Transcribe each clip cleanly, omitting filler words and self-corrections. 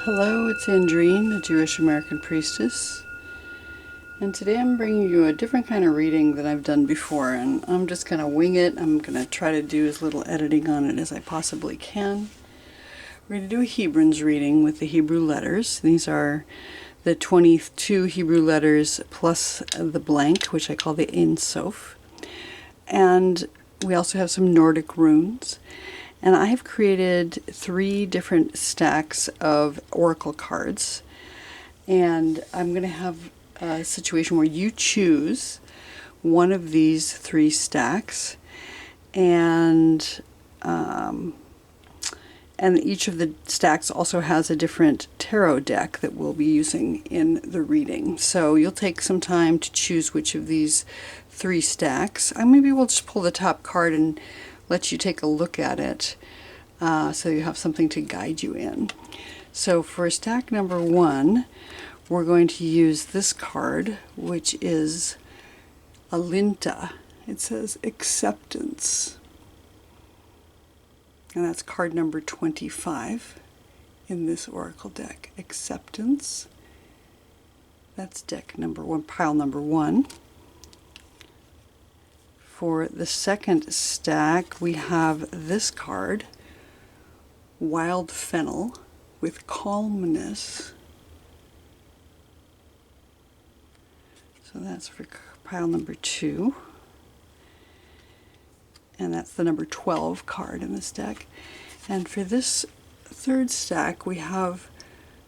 Hello, it's Andrine, the Jewish American Priestess, and today I'm bringing you a different kind of reading than I've done before, and I'm just going to wing it. I'm going to try to do as little editing on it as I possibly can. We're going to do a Hebrunes reading with the Hebrew letters. These are the 22 Hebrew letters plus the blank, which I call the Ein Sof, and we also have some Nordic runes. And I have created 3 different stacks of oracle cards. And I'm going to have a situation where you choose one of these 3 stacks. And each of the stacks also has a different tarot deck that we'll be using in the reading. So you'll take some time to choose which of these 3 stacks. Maybe we'll just pull the top card and let you take a look at it so you have something to guide you in. So for stack number 1, we're going to use this card, which is Alinta. It says acceptance. And that's card number 25 in this oracle deck. Acceptance. That's deck number 1, pile number 1. For the second stack, we have this card, Wild Fennel with Calmness. So that's for pile number 2. And that's the number 12 card in this deck. And for this third stack, we have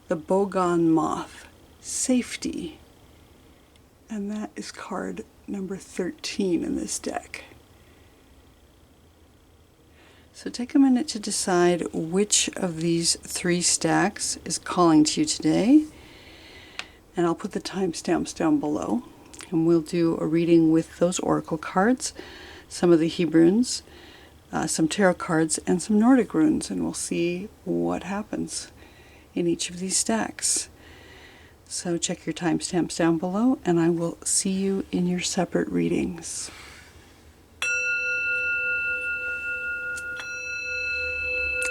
the Bogong Moth, Safety. And that is card number 13 in this deck. So take a minute to decide which of these 3 stacks is calling to you today. And I'll put the timestamps down below. And we'll do a reading with those oracle cards, some of the Hebrunes, some tarot cards, and some Nordic runes. And we'll see what happens in each of these stacks. So check your timestamps down below, and I will see you in your separate readings.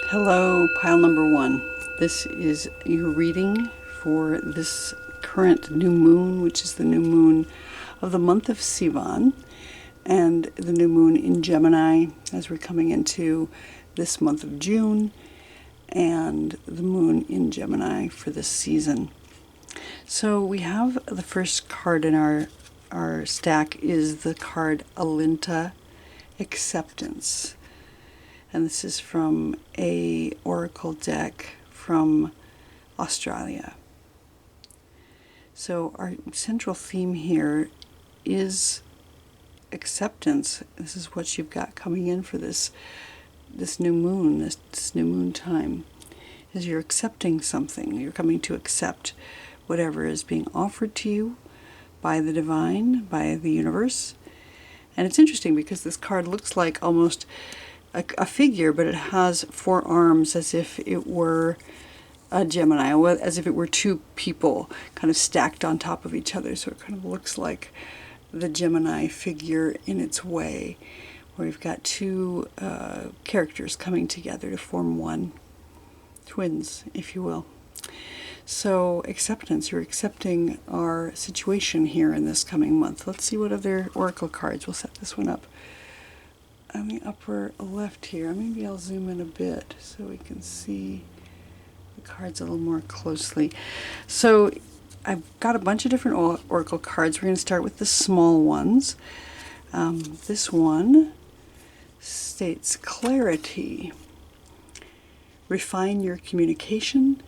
Hello, pile number 1. This is your reading for this current new moon, which is the new moon of the month of Sivan, and the new moon in Gemini as we're coming into this month of June, and the moon in Gemini for this season. So we have the first card in our stack is the card Alinta, Acceptance. And this is from a oracle deck from Australia. So our central theme here is acceptance. This is what you've got coming in for this new moon, this new moon time, is you're accepting something. You're coming to accept whatever is being offered to you by the divine, by the universe. And it's interesting because this card looks like almost a figure, but it has 4 arms as if it were a Gemini, as if it were 2 people kind of stacked on top of each other. So it kind of looks like the Gemini figure in its way, where you've got 2 characters coming together to form one, twins, if you will. So acceptance, you're accepting our situation here in this coming month. Let's see what other oracle cards. We'll set this one up on the upper left here. Maybe I'll zoom in a bit so we can see the cards a little more closely. So I've got a bunch of different oracle cards. We're going to start with the small ones. This one states clarity. Refine your communication.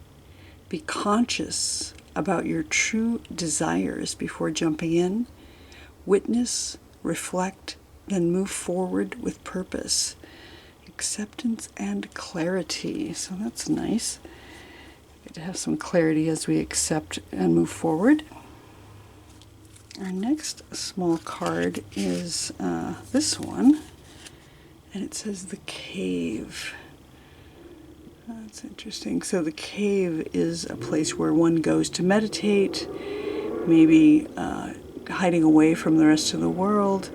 Be conscious about your true desires before jumping in. Witness, reflect, then move forward with purpose. Acceptance and clarity. So that's nice. Get to have some clarity as we accept and move forward. Our next small card is this one, and it says the cave. That's interesting. So the cave is a place where one goes to meditate, maybe hiding away from the rest of the world.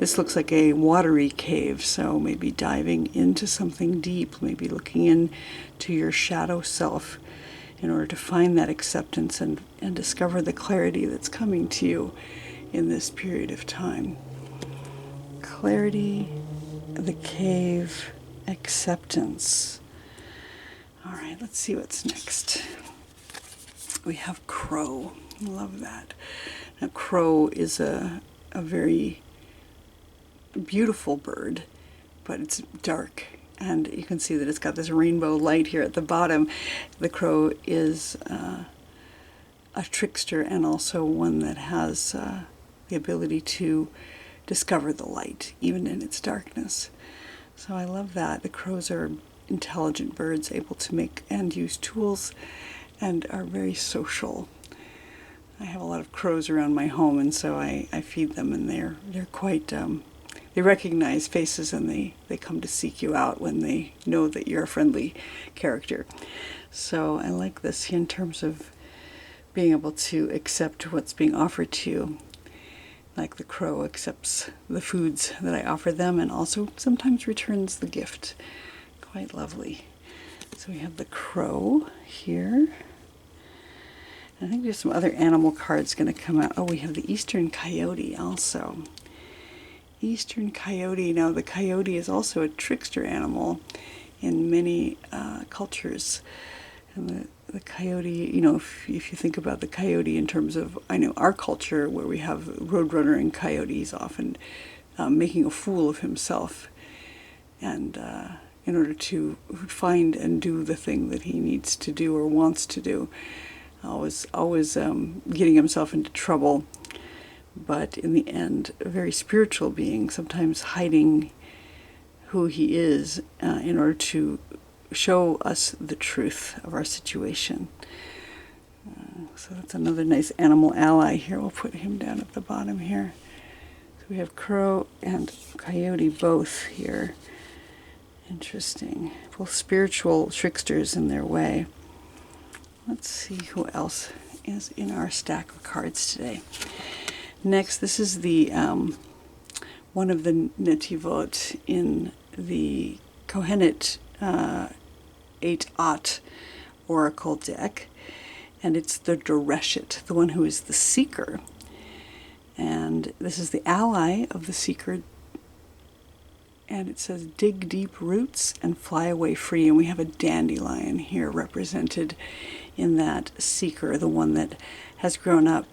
This looks like a watery cave, so maybe diving into something deep, maybe looking into your shadow self in order to find that acceptance and discover the clarity that's coming to you in this period of time. Clarity, the cave, acceptance. All right, let's see what's next. We have crow. Love that. Now, crow is a very beautiful bird, but it's dark. And you can see that it's got this rainbow light here at the bottom. The crow is a trickster and also one that has the ability to discover the light, even in its darkness. So I love that. The crows are intelligent birds, able to make and use tools, and are very social. I have a lot of crows around my home, and so I feed them, and they're quite... they recognize faces, and they come to seek you out when they know that you're a friendly character. So I like this in terms of being able to accept what's being offered to you. Like the crow accepts the foods that I offer them and also sometimes returns the gift. Quite lovely. So we have the crow here. I think there's some other animal cards going to come out. Oh, we have the eastern coyote also. Eastern coyote. Now, the coyote is also a trickster animal in many cultures. And the coyote, you know, if you think about the coyote in terms of, I know our culture where we have roadrunner and coyotes often making a fool of himself, and in order to find and do the thing that he needs to do or wants to do, always getting himself into trouble. But in the end, a very spiritual being, sometimes hiding who he is in order to show us the truth of our situation. So that's another nice animal ally here. We'll put him down at the bottom here. So we have crow and coyote both here. Interesting. Both spiritual tricksters in their way. Let's see who else is in our stack of cards today. Next, this is the one of the Netivot in the Kohenet 8-Ot Oracle deck, and it's the Doreshet, the one who is the seeker. And this is the ally of the seeker, and it says, dig deep roots and fly away free. And we have a dandelion here represented in that seeker, the one that has grown up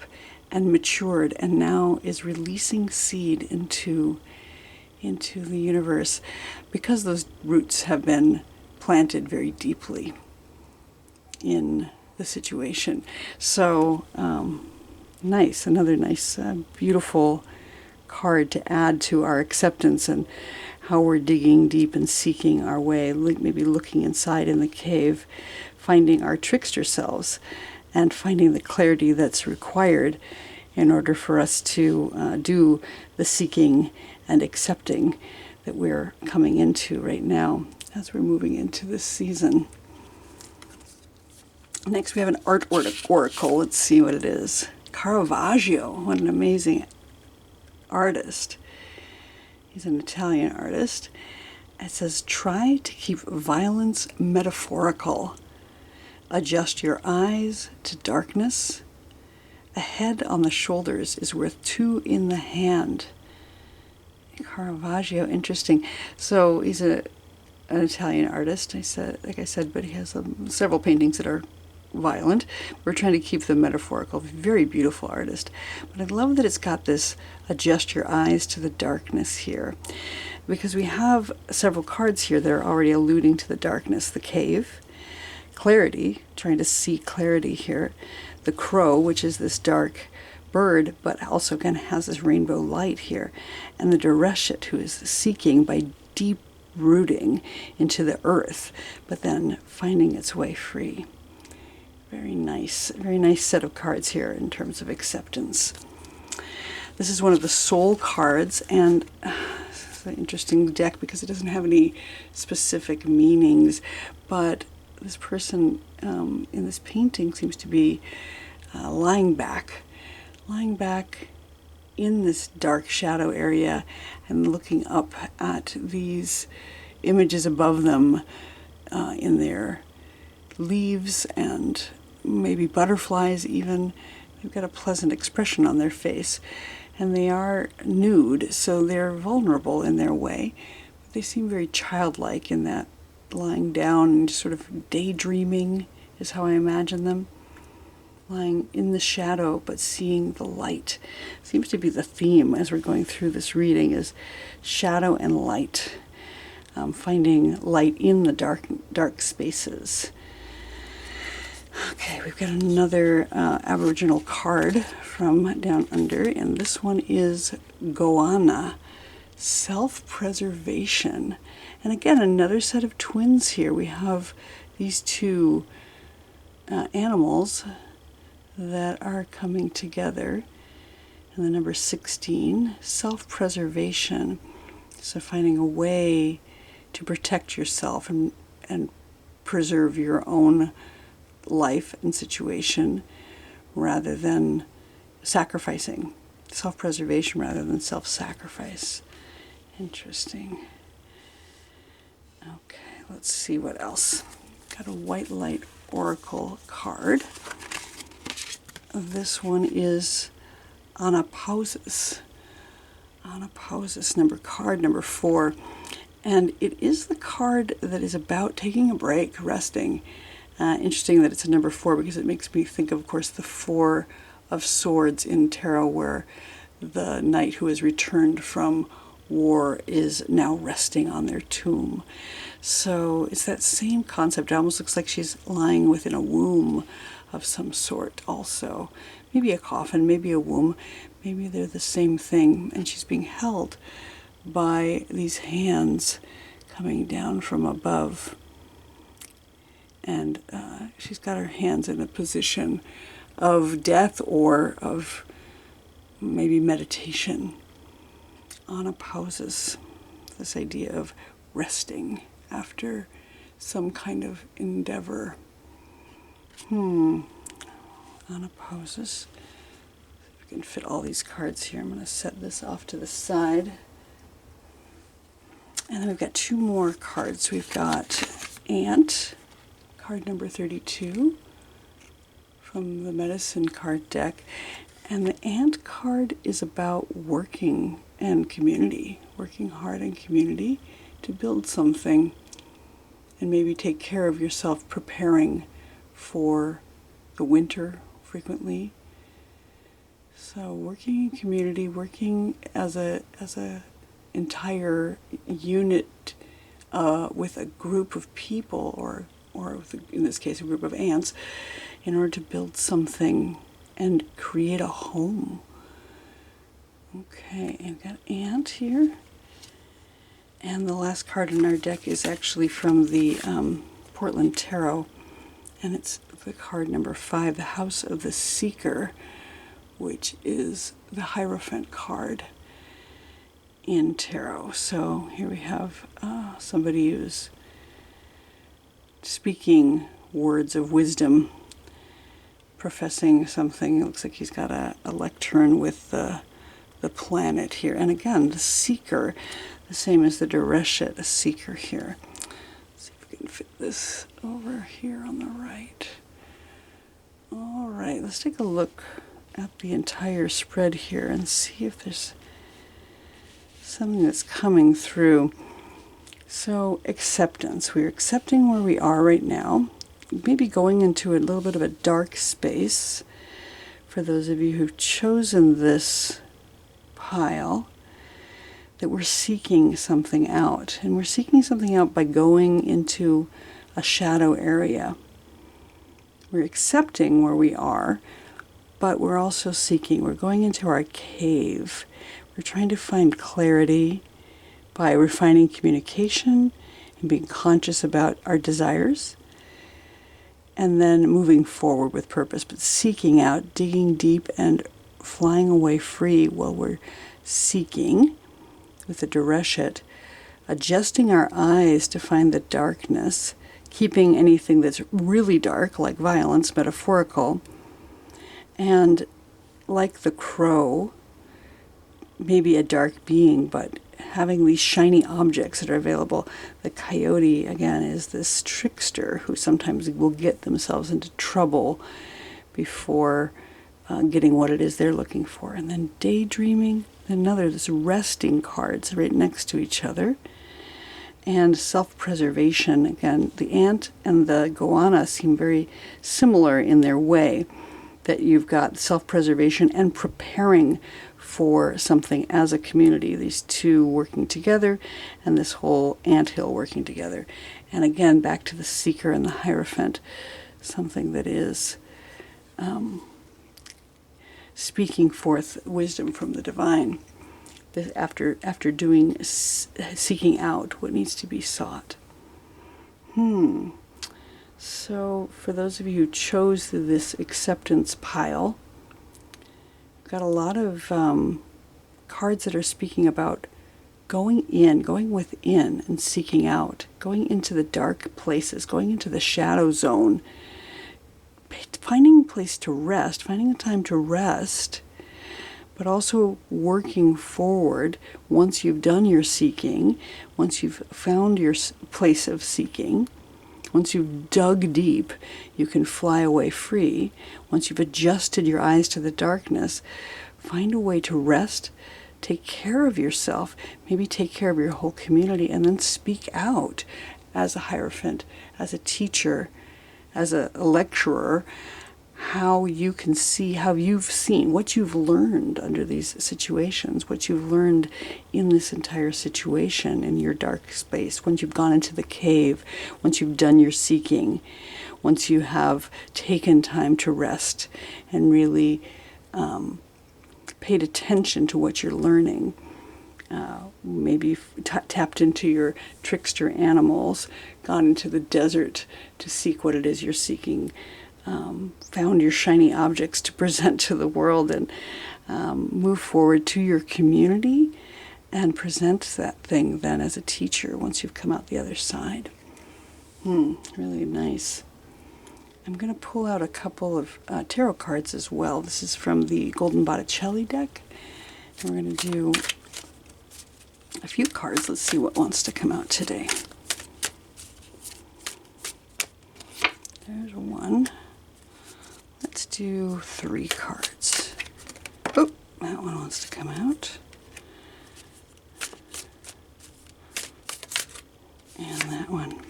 and matured and now is releasing seed into the universe because those roots have been planted very deeply in the situation. So nice, another nice, beautiful card to add to our acceptance and how we're digging deep and seeking our way, maybe looking inside in the cave, finding our trickster selves and finding the clarity that's required in order for us to do the seeking and accepting that we're coming into right now as we're moving into this season. Next, we have an art oracle. Let's see what it is. Caravaggio, what an amazing artist. He's an Italian artist. It says, try to keep violence metaphorical. Adjust your eyes to darkness. A head on the shoulders is worth two in the hand. Caravaggio, interesting. So he's an Italian artist, like I said, but he has several paintings that are violent. We're trying to keep them metaphorical. Very beautiful artist. But I love that it's got this adjust your eyes to the darkness here, because we have several cards here that are already alluding to the darkness. The cave, clarity, trying to see clarity here. The crow, which is this dark bird, but also again has this rainbow light here. And the Doreshet, who is seeking by deep rooting into the earth, but then finding its way free. Very nice set of cards here in terms of acceptance. This is one of the soul cards, and it's an interesting deck because it doesn't have any specific meanings, but this person in this painting seems to be lying back in this dark shadow area and looking up at these images above them in their leaves and maybe butterflies even. They've got a pleasant expression on their face. And they are nude, so they're vulnerable in their way. But they seem very childlike in that lying down and just sort of daydreaming is how I imagine them. Lying in the shadow but seeing the light. Seems to be the theme as we're going through this reading is shadow and light. Finding light in the dark spaces. Okay, we've got another Aboriginal card from down under, and this one is Goanna, self-preservation. And again, another set of twins here. We have these two animals that are coming together. And the number 16, self-preservation. So finding a way to protect yourself and preserve your own life and situation rather than sacrificing. Self-preservation rather than self-sacrifice. Interesting. Okay, let's see what else. Got a white light oracle card. This one is Anapausis. Anapausis, card number 4. And it is the card that is about taking a break, resting. Interesting that it's a number 4 because it makes me think of course, the 4 of Swords in tarot, where the knight who has returned from war is now resting on their tomb. So it's that same concept. It almost looks like she's lying within a womb of some sort also. Maybe a coffin, maybe a womb. Maybe they're the same thing. And she's being held by these hands coming down from above. And she's got her hands in a position of death or of maybe meditation. Anapausis, this idea of resting after some kind of endeavor. Anapausis. If we can fit all these cards here, I'm going to set this off to the side. And then we've got 2 more cards. We've got Ant, card number 32 from the Medicine card deck. And the Ant card is about working and community, working hard in community to build something and maybe take care of yourself, preparing for the winter frequently. So working in community, working as a entire unit with a group of people, or with, in this case, a group of ants, in order to build something and create a home. Okay, I've got Ant here. And the last card in our deck is actually from the Portland Tarot. And it's the card number 5, the House of the Seeker, which is the Hierophant card in tarot. So here we have somebody who's speaking words of wisdom, professing something. It looks like he's got a lectern with the planet here. And again, the seeker, the same as the Dereshit, a seeker here. Let's see if we can fit this over here on the right. All right, let's take a look at the entire spread here and see if there's something that's coming through. So acceptance. We're accepting where we are right now. Maybe going into a little bit of a dark space. For those of you who've chosen this pile, that we're seeking something out. And we're seeking something out by going into a shadow area. We're accepting where we are, but we're also seeking. We're going into our cave. We're trying to find clarity by refining communication and being conscious about our desires, and then moving forward with purpose, but seeking out, digging deep, and flying away free while we're seeking with the Dereshit, adjusting our eyes to find the darkness, keeping anything that's really dark, like violence, metaphorical, and like the crow, maybe a dark being, but having these shiny objects that are available. The coyote, again, is this trickster who sometimes will get themselves into trouble before getting what it is they're looking for. And then daydreaming, another, this resting cards right next to each other. And self-preservation, again, the ant and the goanna seem very similar in their way, that you've got self-preservation and preparing for something as a community, these two working together and this whole anthill working together. And again, back to the seeker and the hierophant, something that is speaking forth wisdom from the divine, after doing, seeking out what needs to be sought. So for those of you who chose this acceptance pile, we've got a lot of cards that are speaking about going in, going within and seeking out, going into the dark places, going into the shadow zone, finding a place to rest, finding a time to rest, but also working forward once you've done your seeking, once you've found your place of seeking. Once you've dug deep, you can fly away free. Once you've adjusted your eyes to the darkness, find a way to rest, take care of yourself, maybe take care of your whole community, and then speak out as a hierophant, as a teacher, as a lecturer, how you can see, how you've seen, what you've learned under these situations, what you've learned in this entire situation in your dark space, once you've gone into the cave, once you've done your seeking, once you have taken time to rest and really paid attention to what you're learning. Maybe you've tapped into your trickster animals, gone into the desert to seek what it is you're seeking, found your shiny objects to present to the world, and move forward to your community and present that thing then as a teacher once you've come out the other side. Really nice. I'm going to pull out a couple of tarot cards as well. This is from the Golden Botticelli deck. And we're going to do a few cards. Let's see what wants to come out today. There's one. Let's do 3 cards. Oh, that one wants to come out. And that one.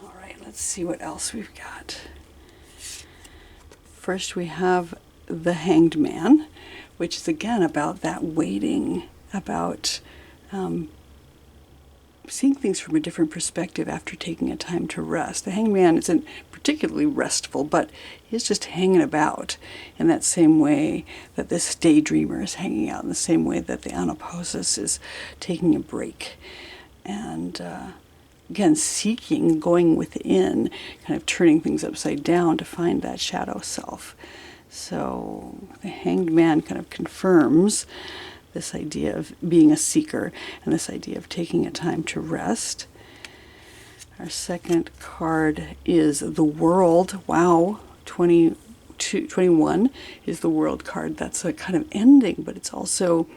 All right, let's see what else we've got. First we have the Hanged Man, which is again about that waiting, about seeing things from a different perspective after taking a time to rest. The Hanged Man isn't particularly restful, but he's just hanging about in that same way that this daydreamer is hanging out, in the same way that the Anaposis is taking a break. And again, seeking, going within, kind of turning things upside down to find that shadow self. So the Hanged Man kind of confirms this idea of being a seeker and this idea of taking a time to rest. Our second card is the World. Wow, 21 is the World card. That's a kind of ending, but it's also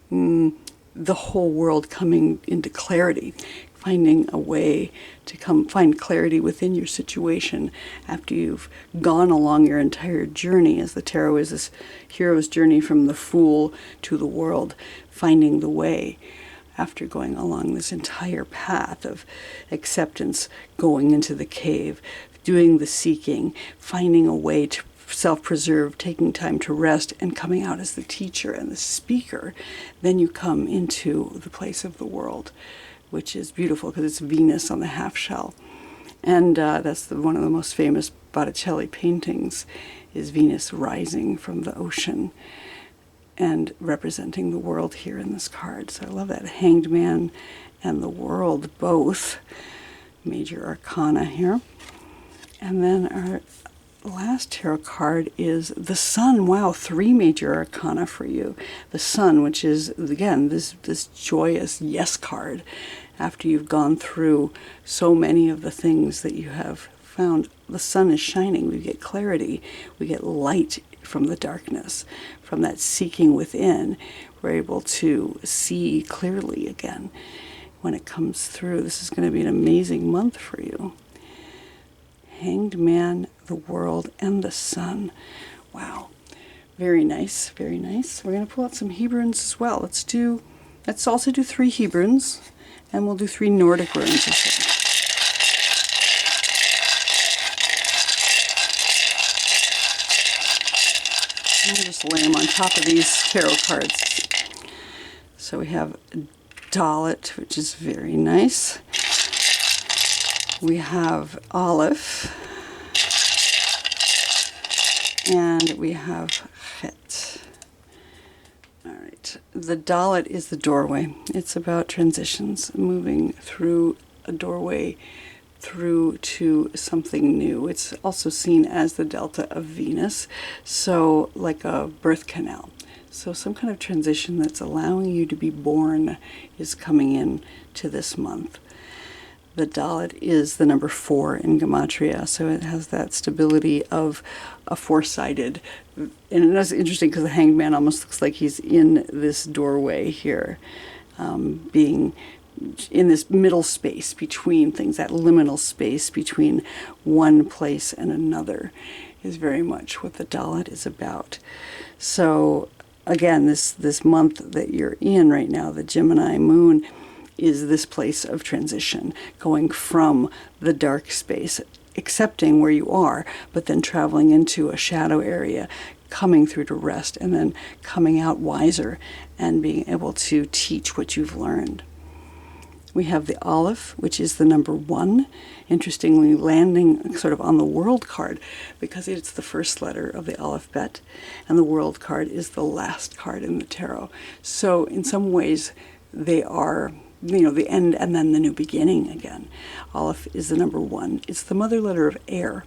the whole world coming into clarity, finding a way to find clarity within your situation after you've gone along your entire journey, as the tarot is this hero's journey from the Fool to the World, finding the way after going along this entire path of acceptance, going into the cave, doing the seeking, finding a way to self-preserve, taking time to rest, and coming out as the teacher and the speaker. Then you come into the place of the world, which is beautiful because it's Venus on the half shell. And that's one of the most famous Botticelli paintings, is Venus rising from the ocean and representing the world here in this card. So I love that. Hanged Man and the World, both major arcana here. And then our last tarot card is the Sun. Wow, 3 major arcana for you. The Sun, which is, again, this joyous yes card. After you've gone through so many of the things that you have found, the sun is shining. We get clarity. We get light from the darkness, from that seeking within. We're able to see clearly again when it comes through. This is going to be an amazing month for you. Hanged Man, the World, and the Sun. Wow. Very nice, very nice. We're going to pull out some Hebrunes as well. Let's also do 3 Hebrunes, and we'll do 3 Nordic runes as well. I'll just lay them on top of these tarot cards. So we have Dalit, which is very nice. We have Aleph. And we have Het. All right. The Dalit is the doorway. It's about transitions, moving through a doorway through to something new. It's also seen as the delta of Venus, so like a birth canal. So some kind of transition that's allowing you to be born is coming in to this month. The Dalit is the number 4 in Gematria, so it has that stability of a four-sided. And that's interesting because the Hanged Man almost looks like he's in this doorway here, being in this middle space between things, that liminal space between one place and another is very much what the Dalit is about. So again, this month that you're in right now, the Gemini moon, is this place of transition, going from the dark space, accepting where you are, but then traveling into a shadow area, coming through to rest, and then coming out wiser and being able to teach what you've learned. We have the Aleph, which is the number 1, interestingly landing sort of on the World card because it's the first letter of the alphabet, and the World card is the last card in the tarot. So in some ways, they are, the end and then the new beginning again. Aleph is the number 1. It's the mother letter of air.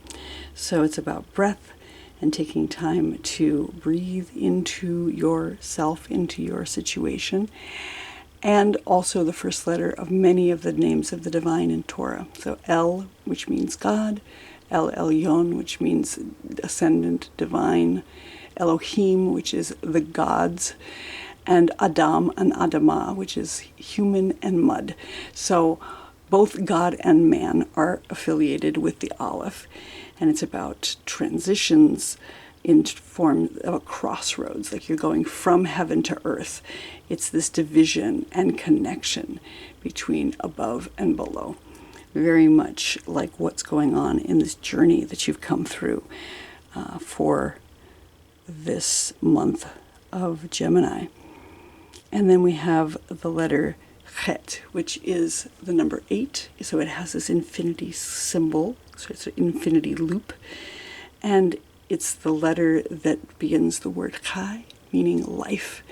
So it's about breath and taking time to breathe into yourself, into your situation. And also the first letter of many of the names of the divine in Torah. So El, which means God, El Elyon, which means ascendant, divine, Elohim, which is the gods, and Adam and Adamah, which is human and mud. So both God and man are affiliated with the Aleph, and it's about transitions in form of a crossroads, like you're going from heaven to earth. It's this division and connection between above and below. Very much like what's going on in this journey that you've come through for this month of Gemini. And then we have the letter Het, which is the number 8. So it has this infinity symbol, so it's an infinity loop. And it's the letter that begins the word Chai, meaning life,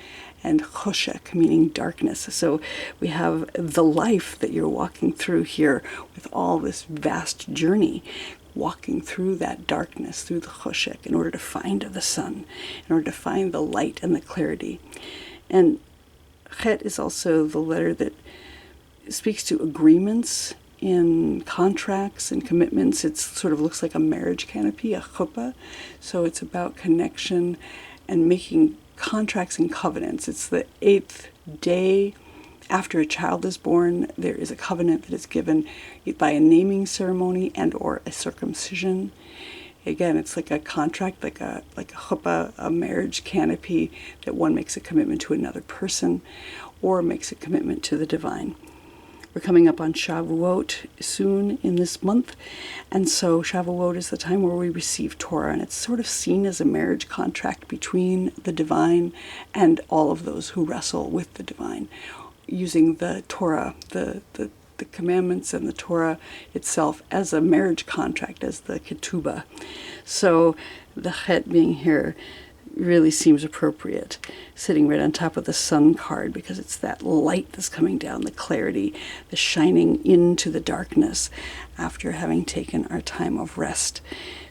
and Choshek, meaning darkness. So we have the life that you're walking through here with all this vast journey, walking through that darkness, through the Choshek, in order to find the sun, in order to find the light and the clarity. And Het is also the letter that speaks to agreements in contracts and commitments. It sort of looks like a marriage canopy, a chuppah. So it's about connection and making contracts and covenants. It's the 8th day after a child is born. There is a covenant that is given by a naming ceremony and or a circumcision. Again, it's like a contract, like a chuppah, a marriage canopy, that one makes a commitment to another person or makes a commitment to the divine. We're coming up on Shavuot soon in this month, and so Shavuot is the time where we receive Torah, and it's sort of seen as a marriage contract between the divine and all of those who wrestle with the divine, using the Torah, the commandments and the Torah itself as a marriage contract, as the ketubah. So the Het being here really seems appropriate, sitting right on top of the sun card, because it's that light that's coming down, the clarity, the shining into the darkness after having taken our time of rest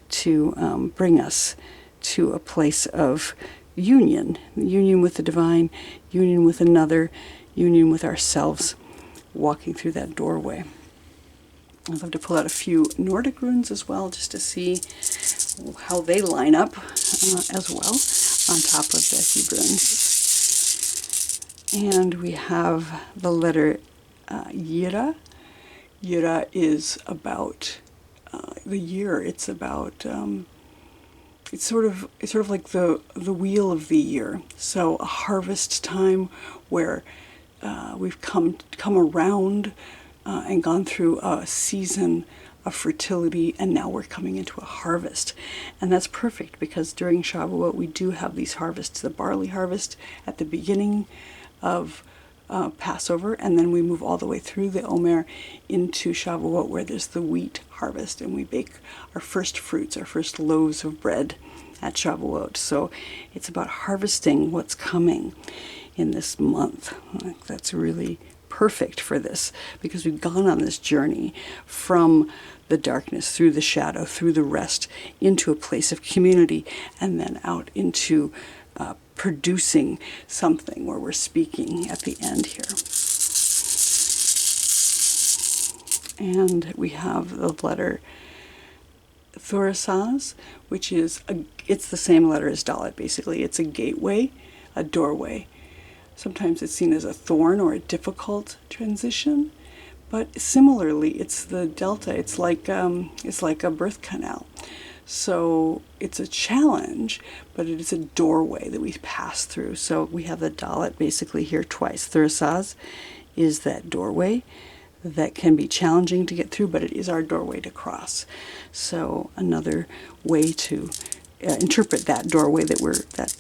to bring us to a place of union with the divine, union with another, union with ourselves, walking through that doorway. I'd love to pull out a few Nordic runes as well, just to see how they line up as well on top of the Hebrunes. And we have the letter Yira. Yira is about the year. It's about it's sort of like the wheel of the year. So a harvest time where we've come around and gone through a season of fertility, and now we're coming into a harvest. And that's perfect because during Shavuot we do have these harvests, the barley harvest at the beginning of Passover, and then we move all the way through the Omer into Shavuot, where there's the wheat harvest, and we bake our first fruits, our first loaves of bread at Shavuot. So it's about harvesting what's coming in this month. That's really perfect for this, because we've gone on this journey from the darkness, through the shadow, through the rest, into a place of community, and then out into producing something where we're speaking at the end here. And we have the letter Thorasaz, which is it's the same letter as Dalet, basically. It's a gateway, a doorway. Sometimes it's seen as a thorn or a difficult transition, but similarly, it's the delta. It's like a birth canal. So it's a challenge, but it is a doorway that we pass through. So we have the Dalet basically here twice. Thurasaz is that doorway that can be challenging to get through, but it is our doorway to cross. So another way to interpret that doorway, that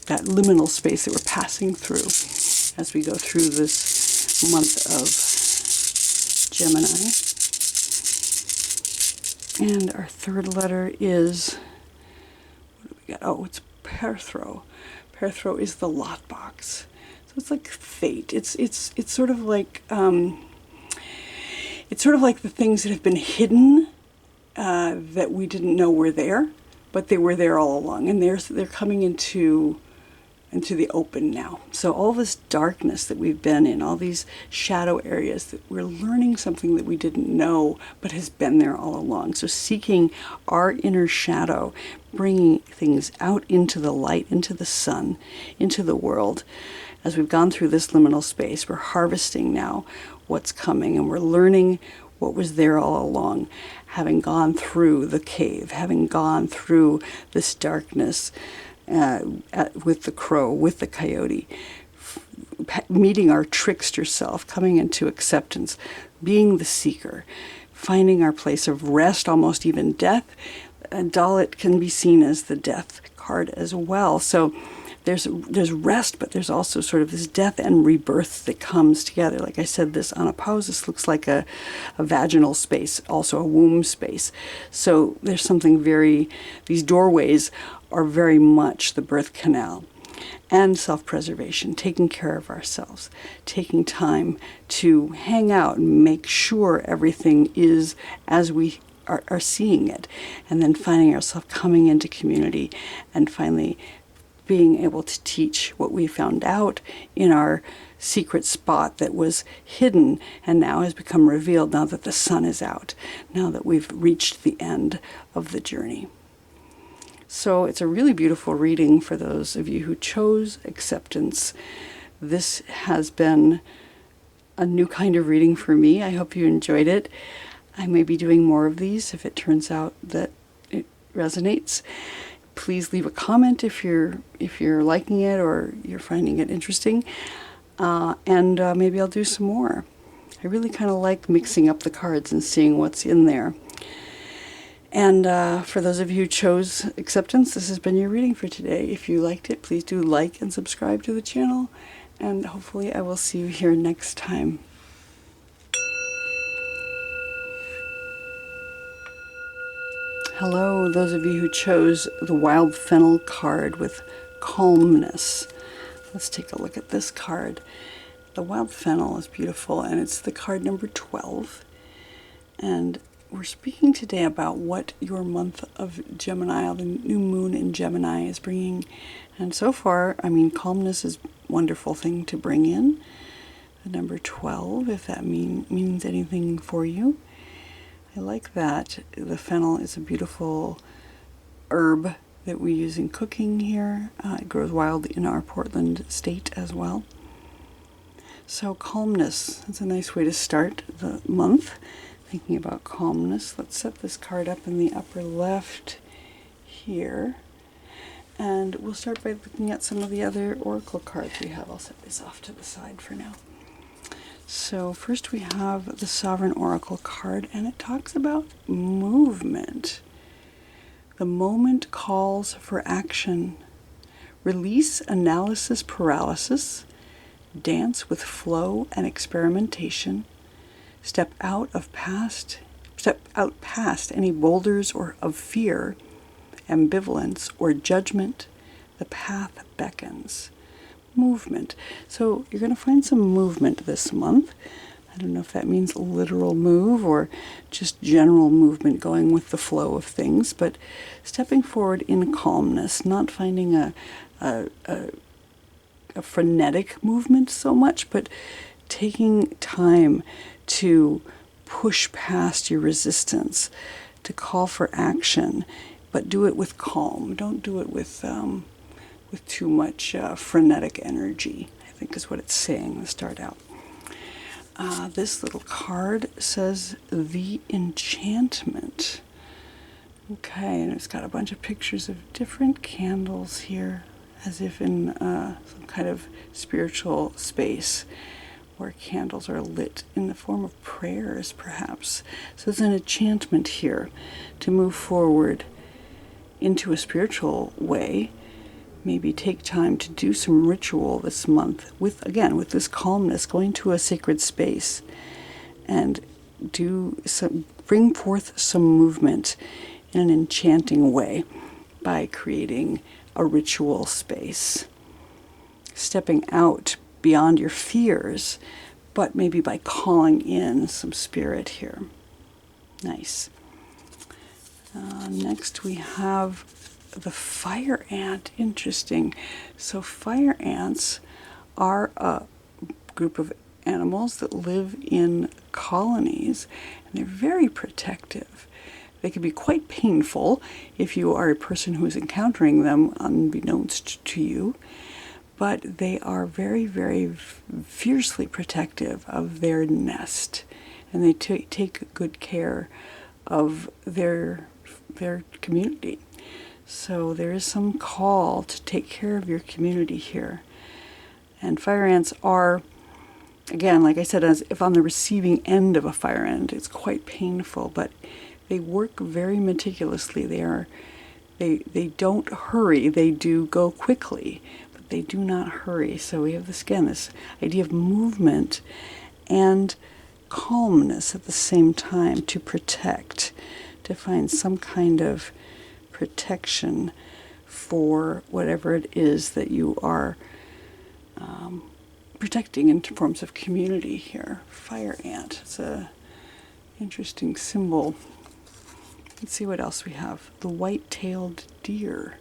that liminal space that we're passing through as we go through this month of Gemini. And our third letter is, what do we got? Oh, it's Perthro. Perthro is the lot box. So it's like fate. It's sort of like the things that have been hidden that we didn't know were there, but they were there all along, and they're coming into the open now. So all this darkness that we've been in, all these shadow areas, that we're learning something that we didn't know but has been there all along. So seeking our inner shadow, bringing things out into the light, into the sun, into the world. As we've gone through this liminal space, we're harvesting now what's coming, and we're learning what was there all along, having gone through the cave, having gone through this darkness, with the crow, with the coyote, meeting our trickster self, coming into acceptance, being the seeker, finding our place of rest, almost even death. And Dalet can be seen as the death card as well. So there's rest, but there's also sort of this death and rebirth that comes together. Like I said, this anapausis looks like a vaginal space, also a womb space. So there's something these doorways are very much the birth canal. And self-preservation, taking care of ourselves, taking time to hang out and make sure everything is as we are seeing it, and then finding ourselves coming into community and finally being able to teach what we found out in our secret spot that was hidden and now has become revealed now that the sun is out, now that we've reached the end of the journey. So it's a really beautiful reading for those of you who chose acceptance. This has been a new kind of reading for me. I hope you enjoyed it. I may be doing more of these if it turns out that it resonates. Please leave a comment if you're liking it or you're finding it interesting, and maybe I'll do some more. I really kind of like mixing up the cards and seeing what's in there. And for those of you who chose acceptance, this has been your reading for today. If you liked it, please do like and subscribe to the channel, and hopefully I will see you here next time. Hello, those of you who chose the Wild Fennel card with Calmness. Let's take a look at this card. The Wild Fennel is beautiful, and it's the card number 12. And we're speaking today about what your month of Gemini, the new moon in Gemini, is bringing. And so far, I mean, calmness is a wonderful thing to bring in. The number 12, if that means anything for you. I like that. The fennel is a beautiful herb that we use in cooking here. It grows wild in our Portland state as well. So calmness, that's a nice way to start the month, thinking about calmness. Let's set this card up in the upper left here. And we'll start by looking at some of the other oracle cards we have. I'll set this off to the side for now. So first we have the Sovereign Oracle card, and it talks about movement. The moment calls for action. Release analysis paralysis. Dance with flow and experimentation. Step out past any boulders or of fear, ambivalence, or judgment. The path beckons. Movement. So you're going to find some movement this month. I don't know if that means literal move or just general movement going with the flow of things, but stepping forward in calmness, not finding a frenetic movement so much, but taking time to push past your resistance, to call for action, but do it with calm. Don't do it with too much frenetic energy, I think is what it's saying to start out. This little card says The Enchantment. Okay, and it's got a bunch of pictures of different candles here, as if in some kind of spiritual space where candles are lit in the form of prayers, perhaps. So there's an enchantment here to move forward into a spiritual way. Maybe take time to do some ritual this month with this calmness, going to a sacred space and bring forth some movement in an enchanting way by creating a ritual space. Stepping out beyond your fears, but maybe by calling in some spirit here. Nice. Next we have the fire ant. Interesting. So fire ants are a group of animals that live in colonies, and they're very protective. They can be quite painful if you are a person who is encountering them unbeknownst to you, but they are very, very fiercely protective of their nest, and they take good care of their community. So there is some call to take care of your community here. And fire ants are, again, like I said, as if on the receiving end of a fire ant, it's quite painful, but they work very meticulously. They don't hurry. They do go quickly, but they do not hurry. So we have this idea of movement and calmness at the same time, to protect, to find some kind of protection for whatever it is that you are protecting in forms of community here. Fire ant. It's an interesting symbol. Let's see what else we have. The white-tailed deer.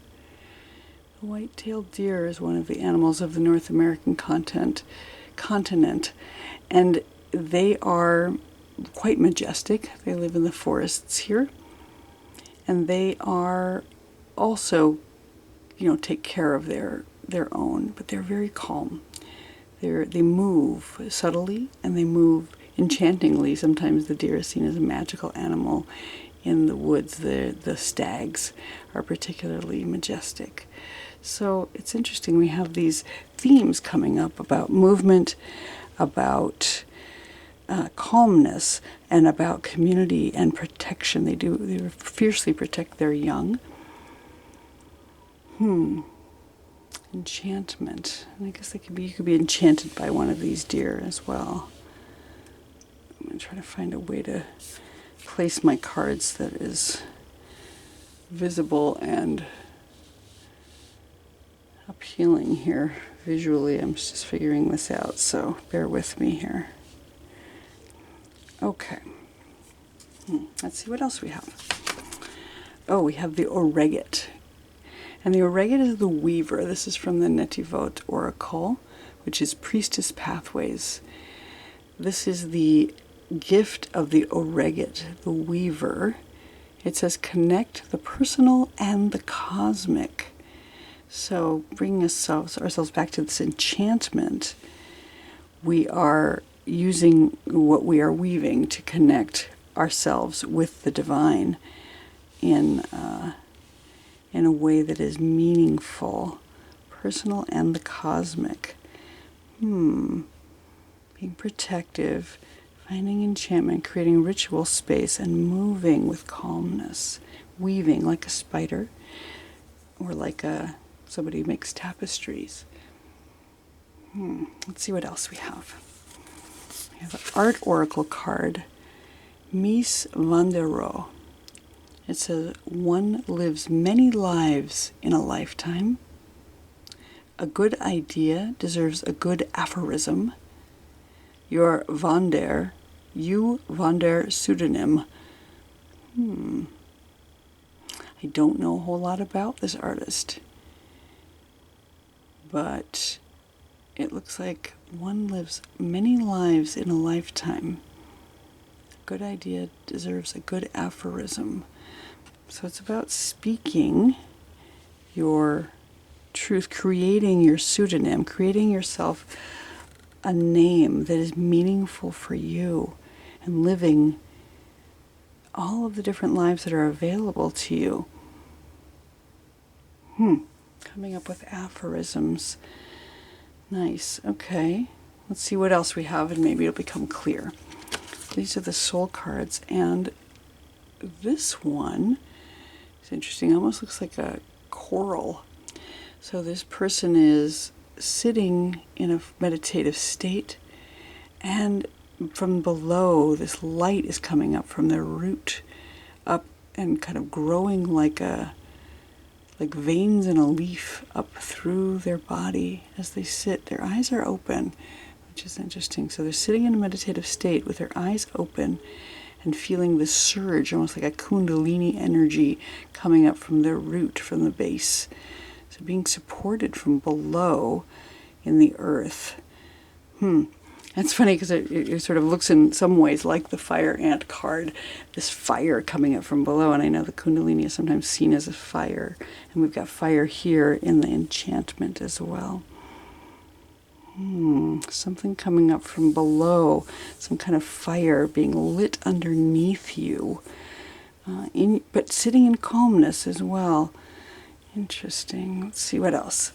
The white-tailed deer is one of the animals of the North American continent, and they are quite majestic. They live in the forests here, and they are also, take care of their own, but they're very calm. They move subtly and they move enchantingly. Sometimes the deer is seen as a magical animal in the woods. The stags are particularly majestic. So it's interesting. We have these themes coming up about movement, about calmness, and about community and protection. They fiercely protect their young. Enchantment. And I guess you could be enchanted by one of these deer as well. I'm going to try to find a way to place my cards that is visible and appealing here visually. I'm just figuring this out, so bear with me here. Okay. Let's see what else we have. Oh, we have the oregate. And the oregate is the weaver. This is from the Netivot Oracle, which is Priestess Pathways. This is the gift of the Oregit, the weaver. It says connect the personal and the cosmic. So bringing ourselves back to this enchantment, we are using what we are weaving to connect ourselves with the divine in a way that is meaningful, personal and the cosmic. Being protective, finding enchantment, creating ritual space, and moving with calmness, weaving like a spider or like somebody who makes tapestries. Let's see what else we have. We have an art oracle card, Mies van der Rohe. It says, one lives many lives in a lifetime. A good idea deserves a good aphorism. You van der pseudonym. I don't know a whole lot about this artist, but it looks like one lives many lives in a lifetime. A good idea deserves a good aphorism. So it's about speaking your truth, creating your pseudonym, creating yourself a name that is meaningful for you, and living all of the different lives that are available to you. Coming up with aphorisms. Nice. Okay. Let's see what else we have, and maybe it'll become clear. These are the soul cards, and this one is interesting. It almost looks like a coral. So this person is sitting in a meditative state, and from below, this light is coming up from their root up and kind of growing like veins in a leaf up through their body as they sit. Their eyes are open, which is interesting. So they're sitting in a meditative state with their eyes open and feeling this surge, almost like a kundalini energy coming up from their root, from the base. So being supported from below in the earth. That's funny because it sort of looks in some ways like the fire ant card, this fire coming up from below. And I know the kundalini is sometimes seen as a fire. And we've got fire here in the enchantment as well. Something coming up from below, some kind of fire being lit underneath you, but sitting in calmness as well. Interesting. Let's see what else.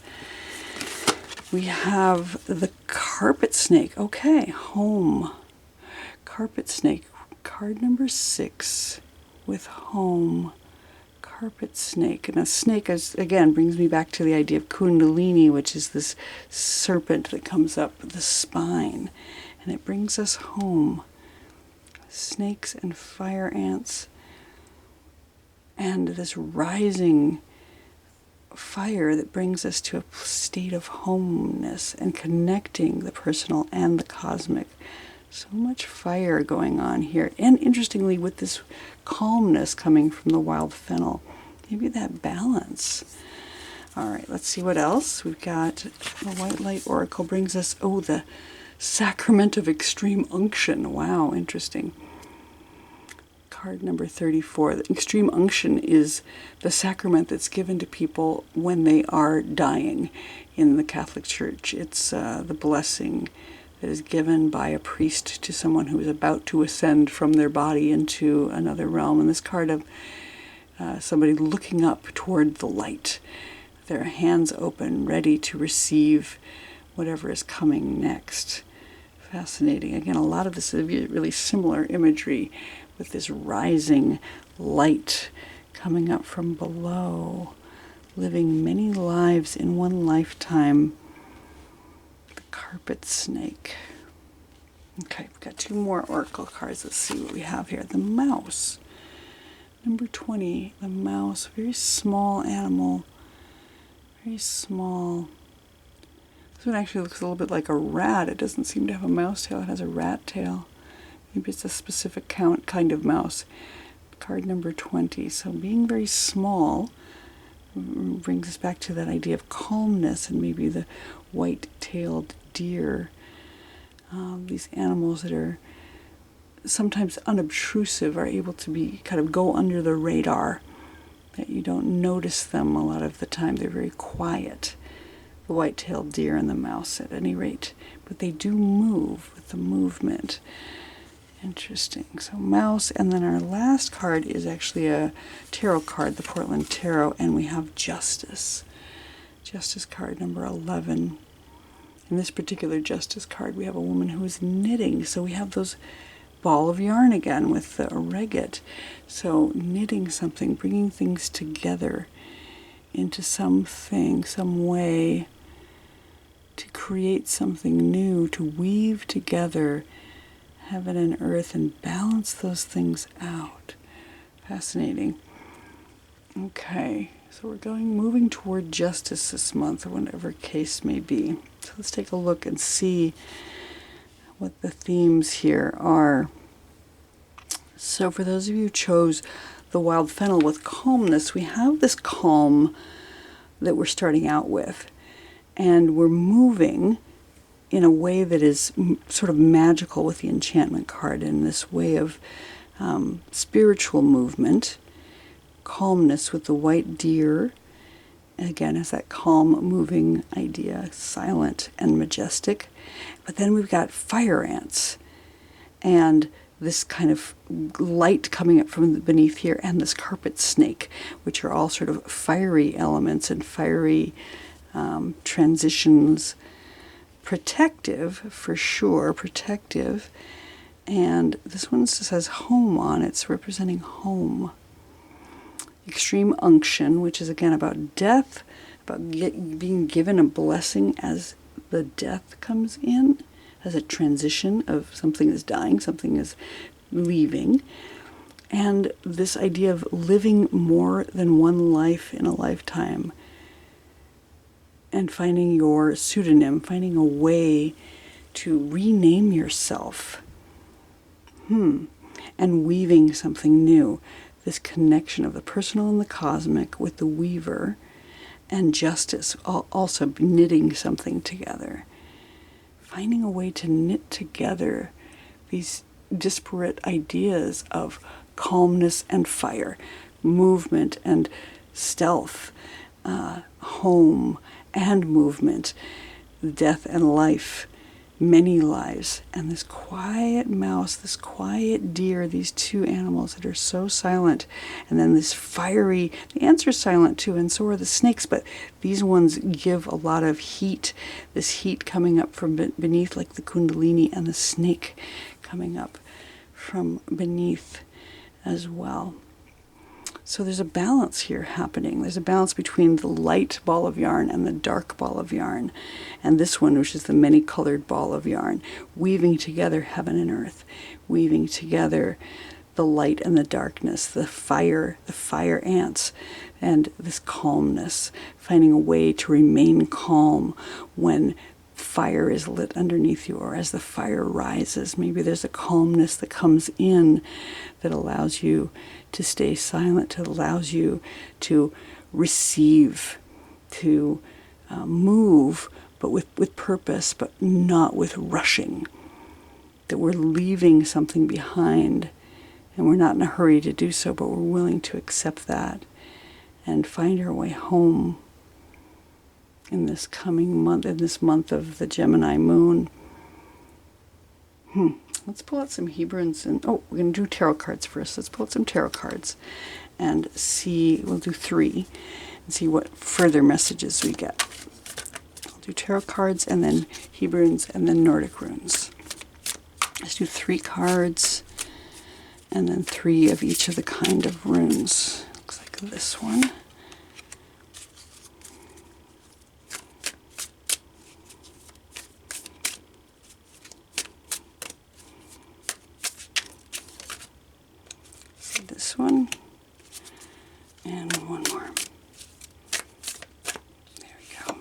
We have the carpet snake. Okay, home. Carpet snake, card number 6 with home. Carpet snake. And a snake, again, brings me back to the idea of kundalini, which is this serpent that comes up the spine. And it brings us home. Snakes and fire ants. And this rising fire that brings us to a state of homeness and connecting the personal and the cosmic. So much fire going on here. And interestingly, with this calmness coming from the wild fennel, maybe that balance. All right, let's see what else. We've got the White Light Oracle brings us, the Sacrament of Extreme Unction. Wow, interesting. Card number 34. The extreme unction is the sacrament that's given to people when they are dying in the Catholic Church. It's the blessing that is given by a priest to someone who is about to ascend from their body into another realm. And this card of somebody looking up toward the light, their hands open, ready to receive whatever is coming next. Fascinating. Again, a lot of this is really similar imagery with this rising light coming up from below, living many lives in one lifetime. The carpet snake. Okay, we've got 2 more oracle cards. Let's see what we have here. The mouse. Number 20, the mouse. Very small animal. Very small. This one actually looks a little bit like a rat. It doesn't seem to have a mouse tail. It has a rat tail. Maybe it's a specific kind of mouse. Card number 20. So being very small brings us back to that idea of calmness, and maybe the white-tailed deer. These animals that are sometimes unobtrusive, are able to be kind of go under the radar, that you don't notice them a lot of the time. They're very quiet, the white-tailed deer and the mouse at any rate, but they do move with the movement. Interesting. So mouse, and then our last card is actually a tarot card, the Portland Tarot, and we have Justice. Justice card number 11. In this particular Justice card, we have a woman who is knitting. So we have those ball of yarn again with the regate. So knitting something, bringing things together into something, some way to create something new, to weave together heaven and earth and balance those things out. Fascinating. Okay, so we're moving toward justice this month, or whatever case may be. So let's take a look and see what the themes here are. So for those of you who chose the wild fennel with calmness, we have this calm that we're starting out with, and we're moving in a way that is sort of magical with the enchantment card, in this way of spiritual movement. Calmness with the white deer, again, is that calm, moving idea, silent and majestic. But then we've got fire ants, and this kind of light coming up from beneath here, and this carpet snake, which are all sort of fiery elements and fiery transitions. Protective, for sure, protective. And this one says home on it. It's representing home. Extreme unction, which is again about death, about being given a blessing as the death comes in, as a transition of something is dying, something is leaving. And this idea of living more than one life in a lifetime, and finding your pseudonym, finding a way to rename yourself. And weaving something new. This connection of the personal and the cosmic with the weaver, and justice, also knitting something together. Finding a way to knit together these disparate ideas of calmness and fire, movement and stealth, home and movement, death and life, many lives, and this quiet mouse, this quiet deer, these two animals that are so silent, and then this fiery, the ants are silent too, and so are the snakes, but these ones give a lot of heat, this heat coming up from beneath, like the kundalini, and the snake coming up from beneath as well. So there's a balance here happening. There's a balance between the light ball of yarn and the dark ball of yarn. And this one, which is the many-colored ball of yarn, weaving together heaven and earth, weaving together the light and the darkness, the fire ants, and this calmness, finding a way to remain calm when fire is lit underneath you, or as the fire rises. Maybe there's a calmness that comes in that allows you to stay silent, that allows you to receive, to move, but with purpose, but not with rushing. That we're leaving something behind, and we're not in a hurry to do so, but we're willing to accept that and find our way home in this coming month, in this month of the Gemini moon. Let's pull out some Hebrunes, and we're going to do tarot cards first. Let's pull out some tarot cards and see, we'll do 3, and see what further messages we get. I'll do tarot cards, and then Hebrunes, and then Nordic runes. Let's do 3 cards, and then 3 of each of the kind of runes. Looks like this one. This one, and one more. There we go.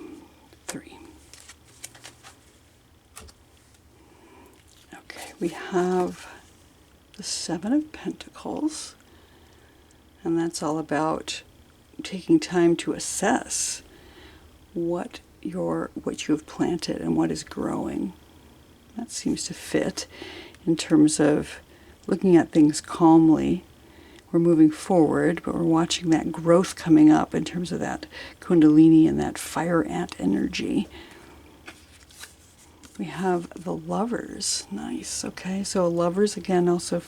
3. Okay, we have the 7 of Pentacles, and that's all about taking time to assess what you've planted and what is growing. That seems to fit in terms of looking at things calmly. We're moving forward, but we're watching that growth coming up in terms of that Kundalini and that fire ant energy. We have the Lovers. Nice. Okay, so Lovers again also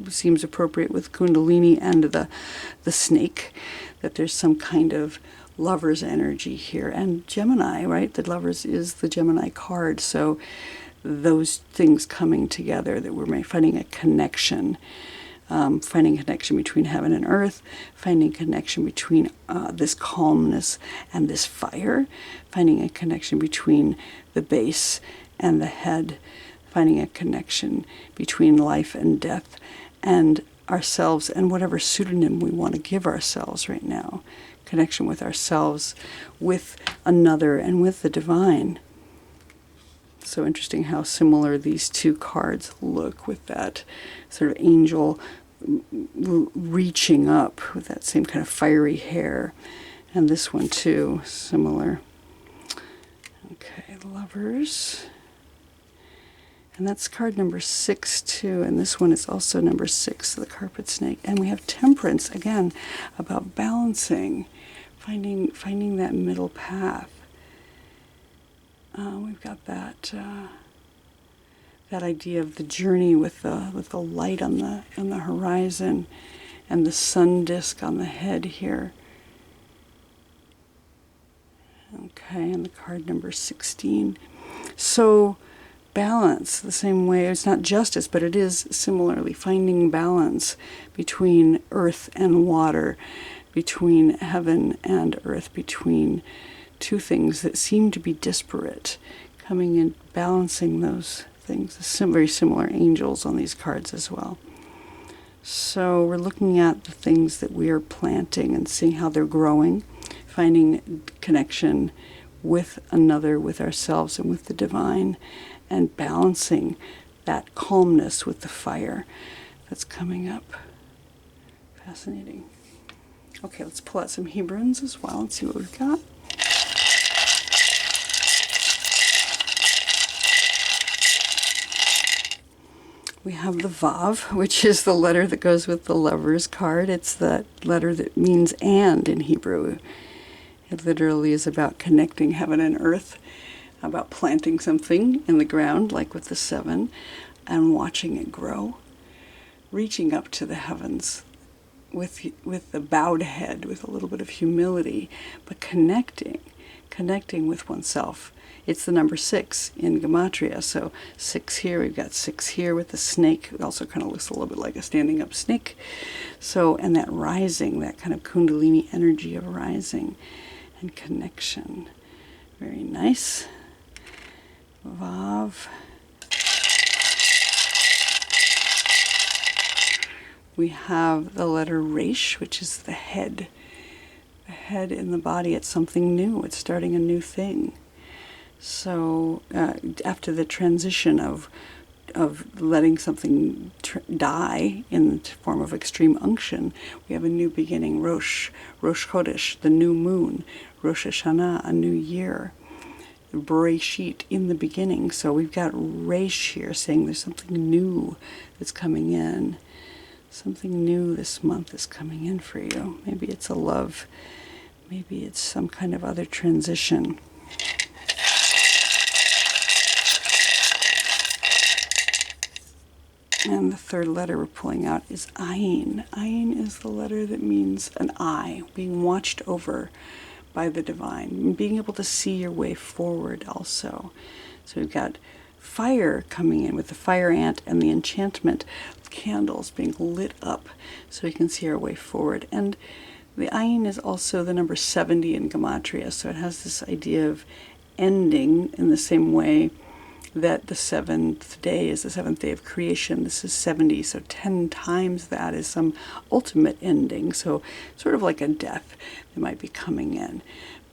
seems appropriate with Kundalini and the snake, that there's some kind of Lovers energy here. And Gemini, right? The Lovers is the Gemini card. So those things coming together, that we're finding a connection. Finding a connection between heaven and earth, finding a connection between this calmness and this fire, finding a connection between the base and the head, finding a connection between life and death and ourselves and whatever pseudonym we want to give ourselves right now. Connection with ourselves, with another, and with the divine. So interesting how similar these two cards look, with that sort of angel reaching up with that same kind of fiery hair. And this one too, similar. Okay, Lovers. And that's card number 6 too. And this one is also number 6, the carpet snake. And we have Temperance, again, about balancing, finding that middle path. We've got that idea of the journey with the light on the horizon and the sun disk on the head here. Okay, and the card number 16. So balance, the same way, it's not justice, but it is similarly finding balance between earth and water, between heaven and earth, between two things that seem to be disparate, coming in, balancing those things. Very similar angels on these cards as well. So we're looking at the things that we are planting and seeing how they're growing, finding connection with another, with ourselves, and with the divine, and balancing that calmness with the fire that's coming up. Fascinating. Okay, let's pull out some Hebrunes as well and see what we've got. We have the Vav, which is the letter that goes with the Lovers card. It's that letter that means and in Hebrew. It literally is about connecting heaven and earth, about planting something in the ground, like with the 7, and watching it grow, reaching up to the heavens with the bowed head, with a little bit of humility, but connecting with oneself. It's the number 6 in Gematria, so 6 here, we've got 6 here with the snake. It also kind of looks a little bit like a standing up snake. So, and that rising, that kind of Kundalini energy of rising and connection. Very nice. Vav. We have the letter Resh, which is the head. The head in the body, it's something new. It's starting a new thing. So after the transition of letting something die in the form of extreme unction, we have a new beginning. Rosh Chodesh, the new moon. Rosh Hashanah, a new year. Bereshit, in the beginning. So we've got Resh here saying there's something new that's coming in. Something new this month is coming in for you. Maybe it's a love. Maybe it's some kind of other transition. And the third letter we're pulling out is Ayin. Ayin is the letter that means an eye, being watched over by the divine, and being able to see your way forward also. So we've got fire coming in with the fire ant and the enchantment candles being lit up so we can see our way forward. And the Ayin is also the number 70 in Gematria, so it has this idea of ending in the same way that the 7th day is the 7th day of creation. This is 70, so 10 times that is some ultimate ending. So sort of like a death that might be coming in.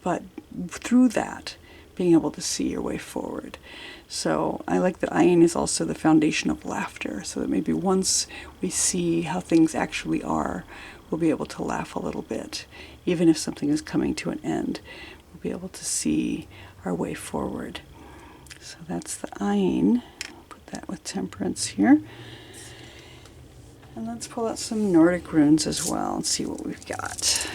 But through that, being able to see your way forward. So I like that Ayin is also the foundation of laughter, so that maybe once we see how things actually are, we'll be able to laugh a little bit. Even if something is coming to an end, we'll be able to see our way forward. So that's the Ayin. Put that with Temperance here. And let's pull out some Nordic runes as well and see what we've got.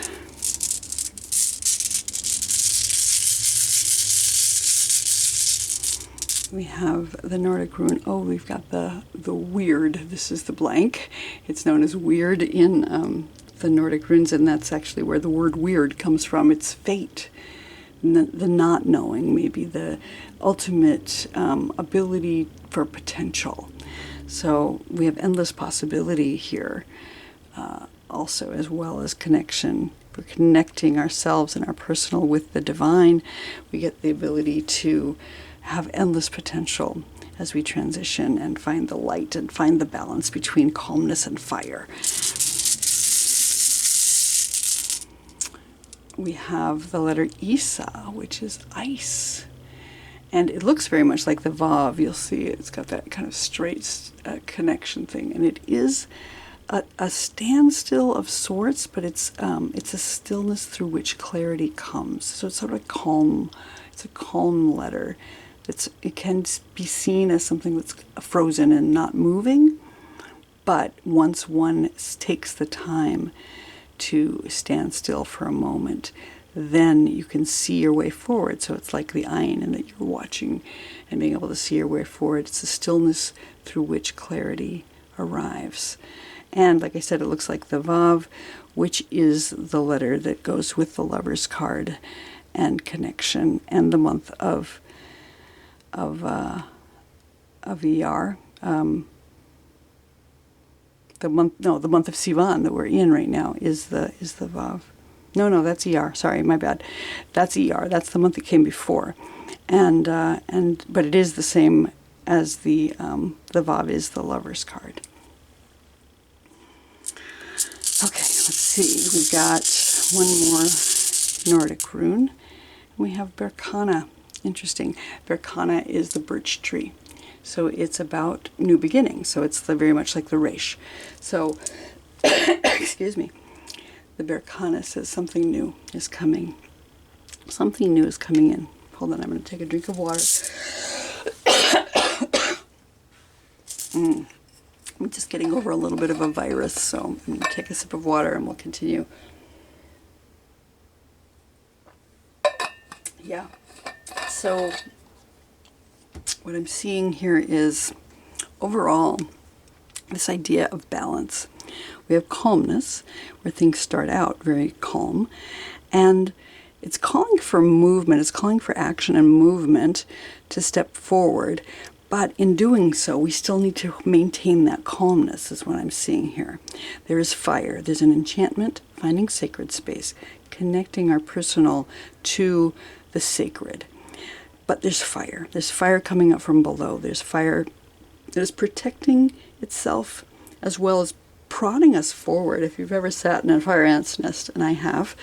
We have the Nordic rune. Oh, we've got the weird. This is the blank. It's known as weird in the Nordic runes, and that's actually where the word weird comes from. It's fate, the not knowing, maybe the ultimate ability for potential. So we have endless possibility here, also, as well as connection. We're connecting ourselves and our personal with the divine. We get the ability to have endless potential as we transition and find the light and find the balance between calmness and fire. We have the letter Isa, which is ice. And it looks very much like the Vav. You'll see it's got that kind of straight connection thing. And it is a standstill of sorts, but it's a stillness through which clarity comes. So it's sort of calm. It's a calm letter. It can be seen as something that's frozen and not moving, but once one takes the time to stand still for a moment, then you can see your way forward. So it's like the ayin, and that you're watching and being able to see your way forward. It's a stillness through which clarity arrives. And like I said, it looks like the Vav, which is the letter that goes with the Lover's card and connection, and the month of ER. The month of Sivan that we're in right now is the Vav. No, that's ER. Sorry, my bad. That's ER. That's the month that came before, but it is the same as the Vav is the Lover's card. Okay, let's see. We've got one more Nordic rune. We have Berkana. Interesting. Berkana is the birch tree. So it's about new beginnings. So it's very much like the Resh. So, excuse me. The Berkana says something new is coming. Something new is coming in. Hold on, I'm going to take a drink of water. I'm just getting over a little bit of a virus, so I'm going to take a sip of water and we'll continue. Yeah. So what I'm seeing here is overall this idea of balance. We have calmness, where things start out very calm, and it's calling for movement, it's calling for action and movement to step forward. But in doing so, we still need to maintain that calmness, is what I'm seeing here. There is fire. There's an enchantment, finding sacred space, connecting our personal to the sacred. But there's fire. There's fire coming up from below. There's fire that is protecting itself as well as prodding us forward. If you've ever sat in a fire ant's nest, and I have,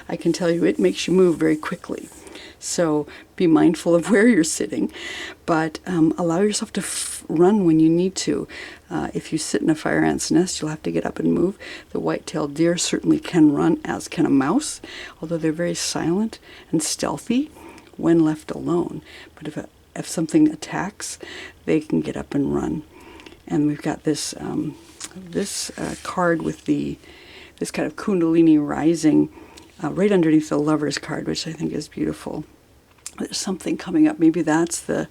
I can tell you it makes you move very quickly. So be mindful of where you're sitting, but allow yourself to run when you need to. If you sit in a fire ant's nest, you'll have to get up and move. The white-tailed deer certainly can run, as can a mouse, although they're very silent and stealthy when left alone. But if something attacks, they can get up and run. And we've got this card with this kind of Kundalini rising right underneath the Lover's card, which I think is beautiful. There's something coming up. Maybe that's the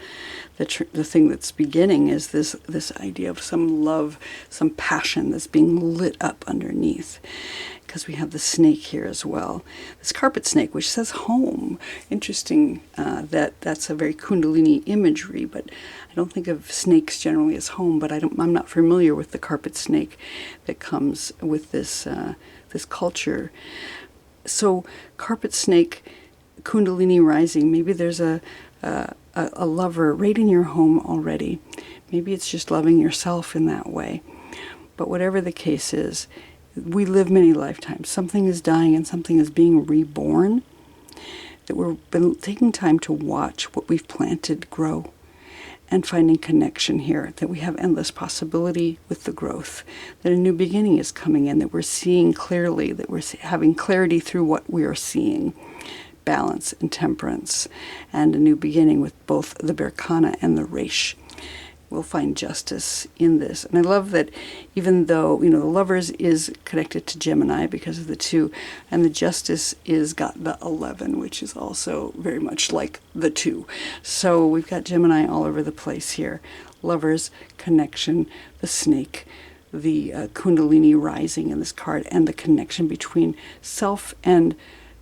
thing that's beginning, is this idea of some love, some passion that's being lit up underneath. Because we have the snake here as well. This carpet snake, which says home. Interesting that's a very Kundalini imagery, but I don't think of snakes generally as home, but I'm not familiar with the carpet snake that comes with this culture. So carpet snake, Kundalini rising, maybe there's a lover right in your home already. Maybe it's just loving yourself in that way. But whatever the case is, we live many lifetimes. Something is dying and something is being reborn. That we've been taking time to watch what we've planted grow and finding connection here. That we have endless possibility with the growth. That a new beginning is coming in. That we're seeing clearly. That we're having clarity through what we are seeing. Balance and temperance. And a new beginning with both the Berkana and the Resh. will find justice in this. And I love that even though, the Lovers is connected to Gemini because of the 2, and the Justice is got the 11, which is also very much like the 2. So we've got Gemini all over the place here. Lovers, connection, the snake, the Kundalini rising in this card, and the connection between self and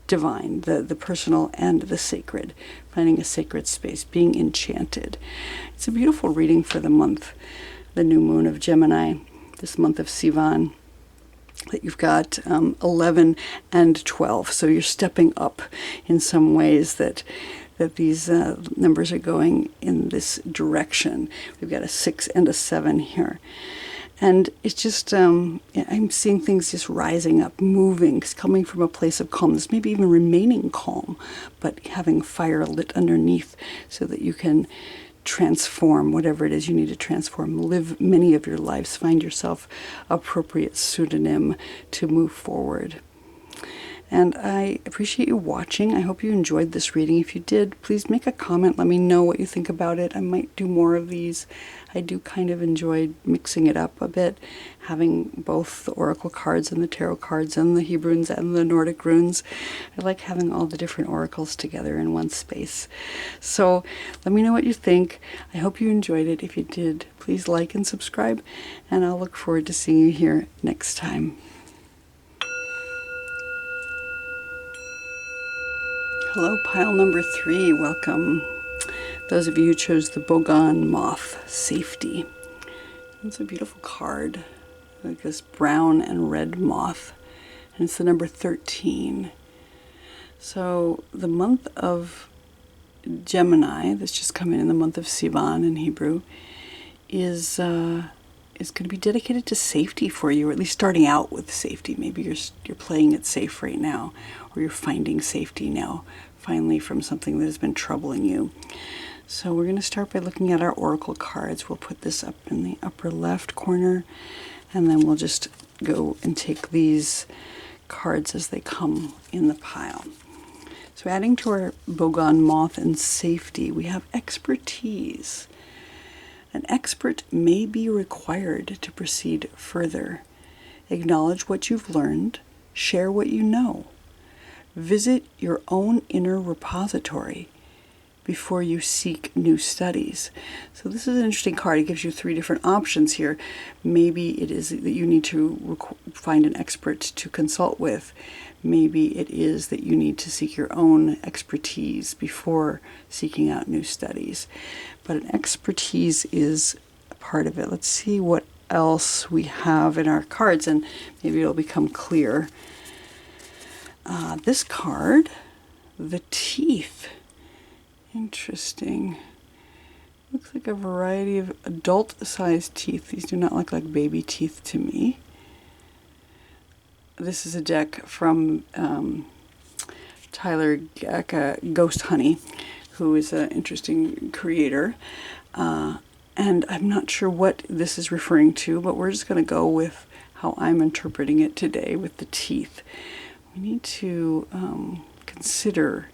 divine, the personal and the sacred, finding a sacred space, being enchanted. It's a beautiful reading for the month, the new moon of Gemini, this month of Sivan, that you've got 11 and 12. So you're stepping up in some ways that these numbers are going in this direction. We've got a 6 and a 7 here. And it's just, I'm seeing things just rising up, moving, coming from a place of calmness, maybe even remaining calm, but having fire lit underneath so that you can transform whatever it is you need to transform, live many of your lives, find yourself appropriate pseudonym to move forward. And I appreciate you watching. I hope you enjoyed this reading. If you did, please make a comment. Let me know what you think about it. I might do more of these. I do kind of enjoy mixing it up a bit, having both the oracle cards and the tarot cards and the Hebrunes and the Nordic runes. I like having all the different oracles together in one space. So let me know what you think. I hope you enjoyed it. If you did, please like and subscribe, and I'll look forward to seeing you here next time. Hello, pile number 3. Welcome. Those of you who chose the Bogong Moth, Safety. It's a beautiful card, like this brown and red moth, and it's the number 13. So the month of Gemini, that's just come in the month of Sivan in Hebrew, is going to be dedicated to safety for you, or at least starting out with safety. Maybe you're playing it safe right now, or you're finding safety now, finally, from something that has been troubling you. So we're going to start by looking at our oracle cards. We'll put this up in the upper left corner, and then we'll just go and take these cards as they come in the pile. So adding to our Bogong Moth and Safety, we have expertise. An expert may be required to proceed further. Acknowledge what you've learned. Share what you know. Visit your own inner repository before you seek new studies. So this is an interesting card. It gives you 3 different options here. Maybe it is that you need to find an expert to consult with. Maybe it is that you need to seek your own expertise before seeking out new studies. But an expertise is a part of it. Let's see what else we have in our cards, and maybe it'll become clear. This card, the teeth. Interesting. Looks like a variety of adult-sized teeth. These do not look like baby teeth to me. This is a deck from Tyler Ghost Honey, who is an interesting creator. And I'm not sure what this is referring to, but we're just going to go with how I'm interpreting it today with the teeth. We need to consider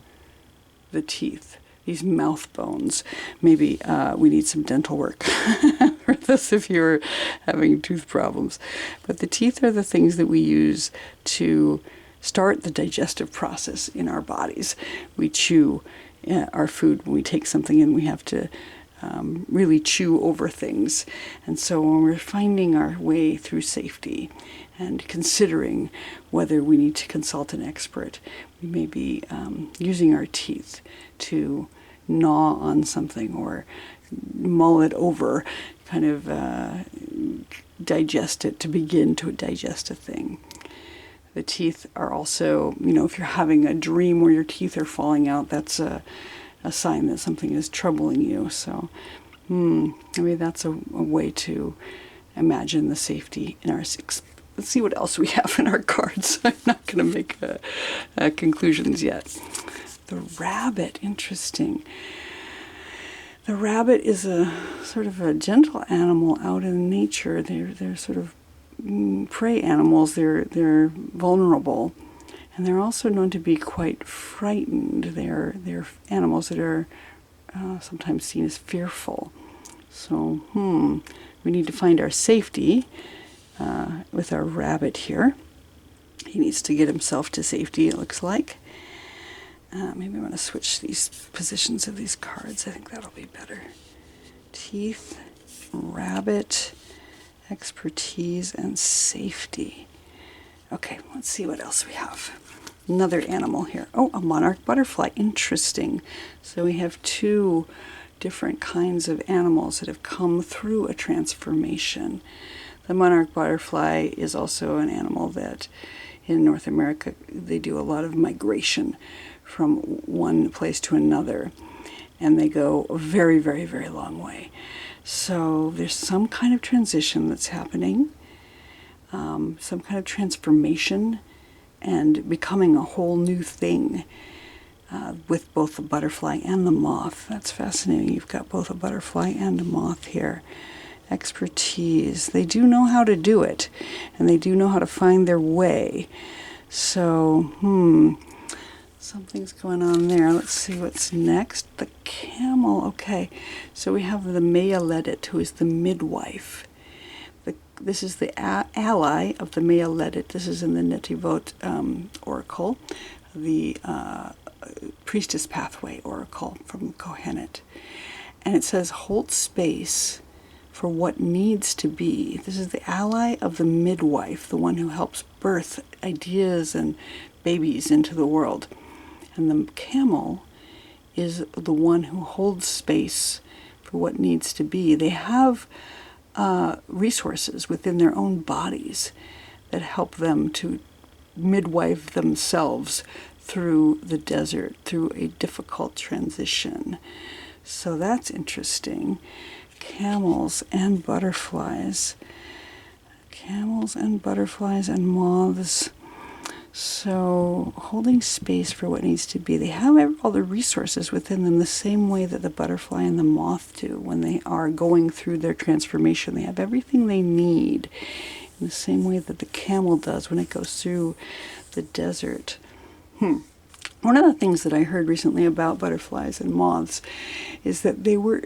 the teeth, these mouth bones. Maybe we need some dental work for those of you who are having tooth problems. But the teeth are the things that we use to start the digestive process in our bodies. We chew our food. When we take something in, we have to really chew over things. And so when we're finding our way through safety and considering whether we need to consult an expert, we may be using our teeth to gnaw on something or mull it over, kind of digest it, to begin to digest a thing. The teeth are also, if you're having a dream where your teeth are falling out, that's a sign that something is troubling you. So maybe that's a way to imagine the safety in our six. Let's see what else we have in our cards. I'm not going to make conclusions yet. The rabbit, interesting. The rabbit is a sort of a gentle animal out in nature. They're sort of prey animals. They're vulnerable, and they're also known to be quite frightened. They're animals that are sometimes seen as fearful, So, we need to find our safety with our rabbit here. He needs to get himself to safety, it looks like. Maybe I'm going to switch these positions of these cards. I think that'll be better. Teeth, rabbit, expertise, and safety. Okay, let's see what else we have. Another animal here. Oh, a monarch butterfly. Interesting. So we have two different kinds of animals that have come through a transformation. The monarch butterfly is also an animal that in North America, they do a lot of migration from one place to another, and they go a very, very, very long way. So there's some kind of transition that's happening, some kind of transformation and becoming a whole new thing with both the butterfly and the moth. That's fascinating. You've got both a butterfly and a moth here. Expertise. They do know how to do it, and they do know how to find their way. So, something's going on there. Let's see what's next. The camel. Okay, so we have the Mealedit, who is the midwife. This is the ally of the Mealedit. This is in the Netivot oracle, the Priestess Pathway oracle from Kohenet. And it says, hold space for what needs to be. This is the ally of the midwife, the one who helps birth ideas and babies into the world. And the camel is the one who holds space for what needs to be. They have resources within their own bodies that help them to midwife themselves through the desert, through a difficult transition. So that's interesting. Camels and butterflies. Camels and butterflies and moths. So holding space for what needs to be. They have all the resources within them the same way that the butterfly and the moth do when they are going through their transformation. They have everything they need in the same way that the camel does when it goes through the desert. One of the things that I heard recently about butterflies and moths is that they were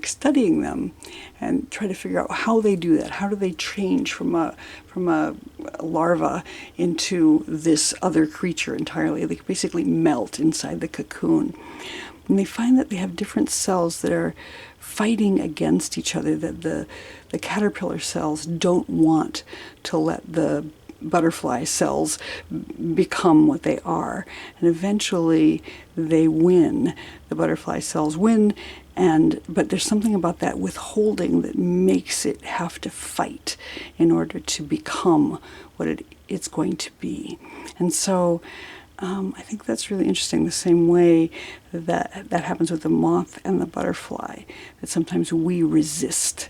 studying them and trying to figure out how they do that. How do they change from a larva into this other creature entirely? They basically melt inside the cocoon. And they find that they have different cells that are fighting against each other, that the caterpillar cells don't want to let the butterfly cells become what they are, and eventually they win. The butterfly cells win, but there's something about that withholding that makes it have to fight in order to become what it's going to be. And so I think that's really interesting, the same way that happens with the moth and the butterfly, that sometimes we resist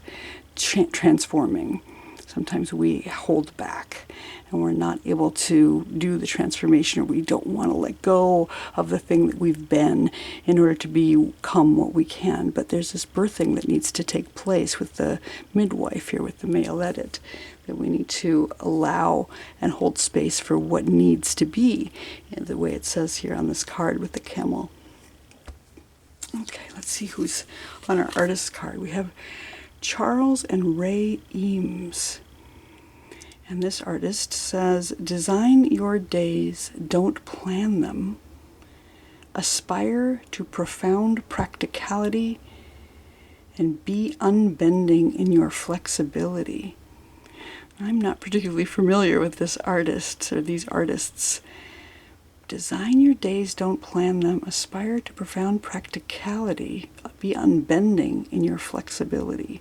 transforming. Sometimes we hold back and we're not able to do the transformation, or we don't want to let go of the thing that we've been in order to become what we can. But there's this birthing that needs to take place with the midwife here, with the Mealedit, that we need to allow and hold space for what needs to be, the way it says here on this card with the camel. Okay, let's see who's on our artist card. We have Charles and Ray Eames. And this artist says, design your days, don't plan them. Aspire to profound practicality and be unbending in your flexibility. I'm not particularly familiar with this artist or these artists. Design your days, don't plan them. Aspire to profound practicality. Be unbending in your flexibility.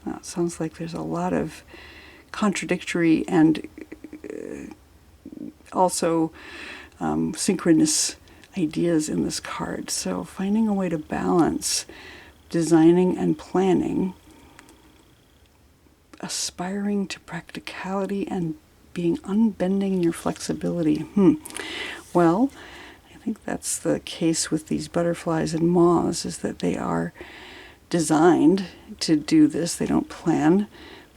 It sounds like there's a lot of contradictory and also synchronous ideas in this card. So finding a way to balance designing and planning, aspiring to practicality, and being unbending in your flexibility. Well, I think that's the case with these butterflies and moths, is that they are designed to do this. They don't plan,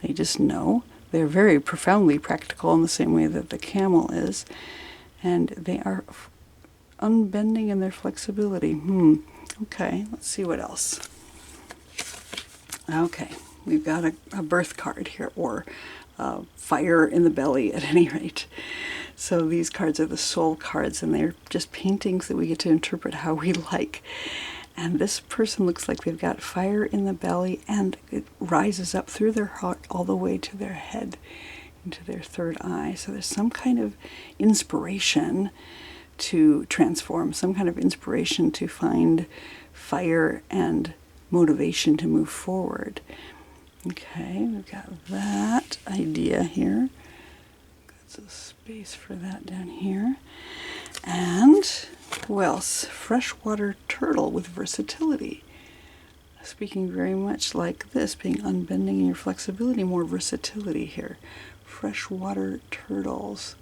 they just know. They're very profoundly practical in the same way that the camel is, and they are unbending in their flexibility. Okay, let's see what else. Okay, we've got a birth card here, or fire in the belly at any rate. So these cards are the soul cards, and they're just paintings that we get to interpret how we like. And this person looks like they've got fire in the belly, and it rises up through their heart all the way to their head, into their third eye. So there's some kind of inspiration to transform, some kind of inspiration to find fire and motivation to move forward. Okay, we've got that idea here. Got some space for that down here. And who else? Freshwater turtle with versatility. Speaking very much like this, being unbending in your flexibility, more versatility here. Freshwater turtles.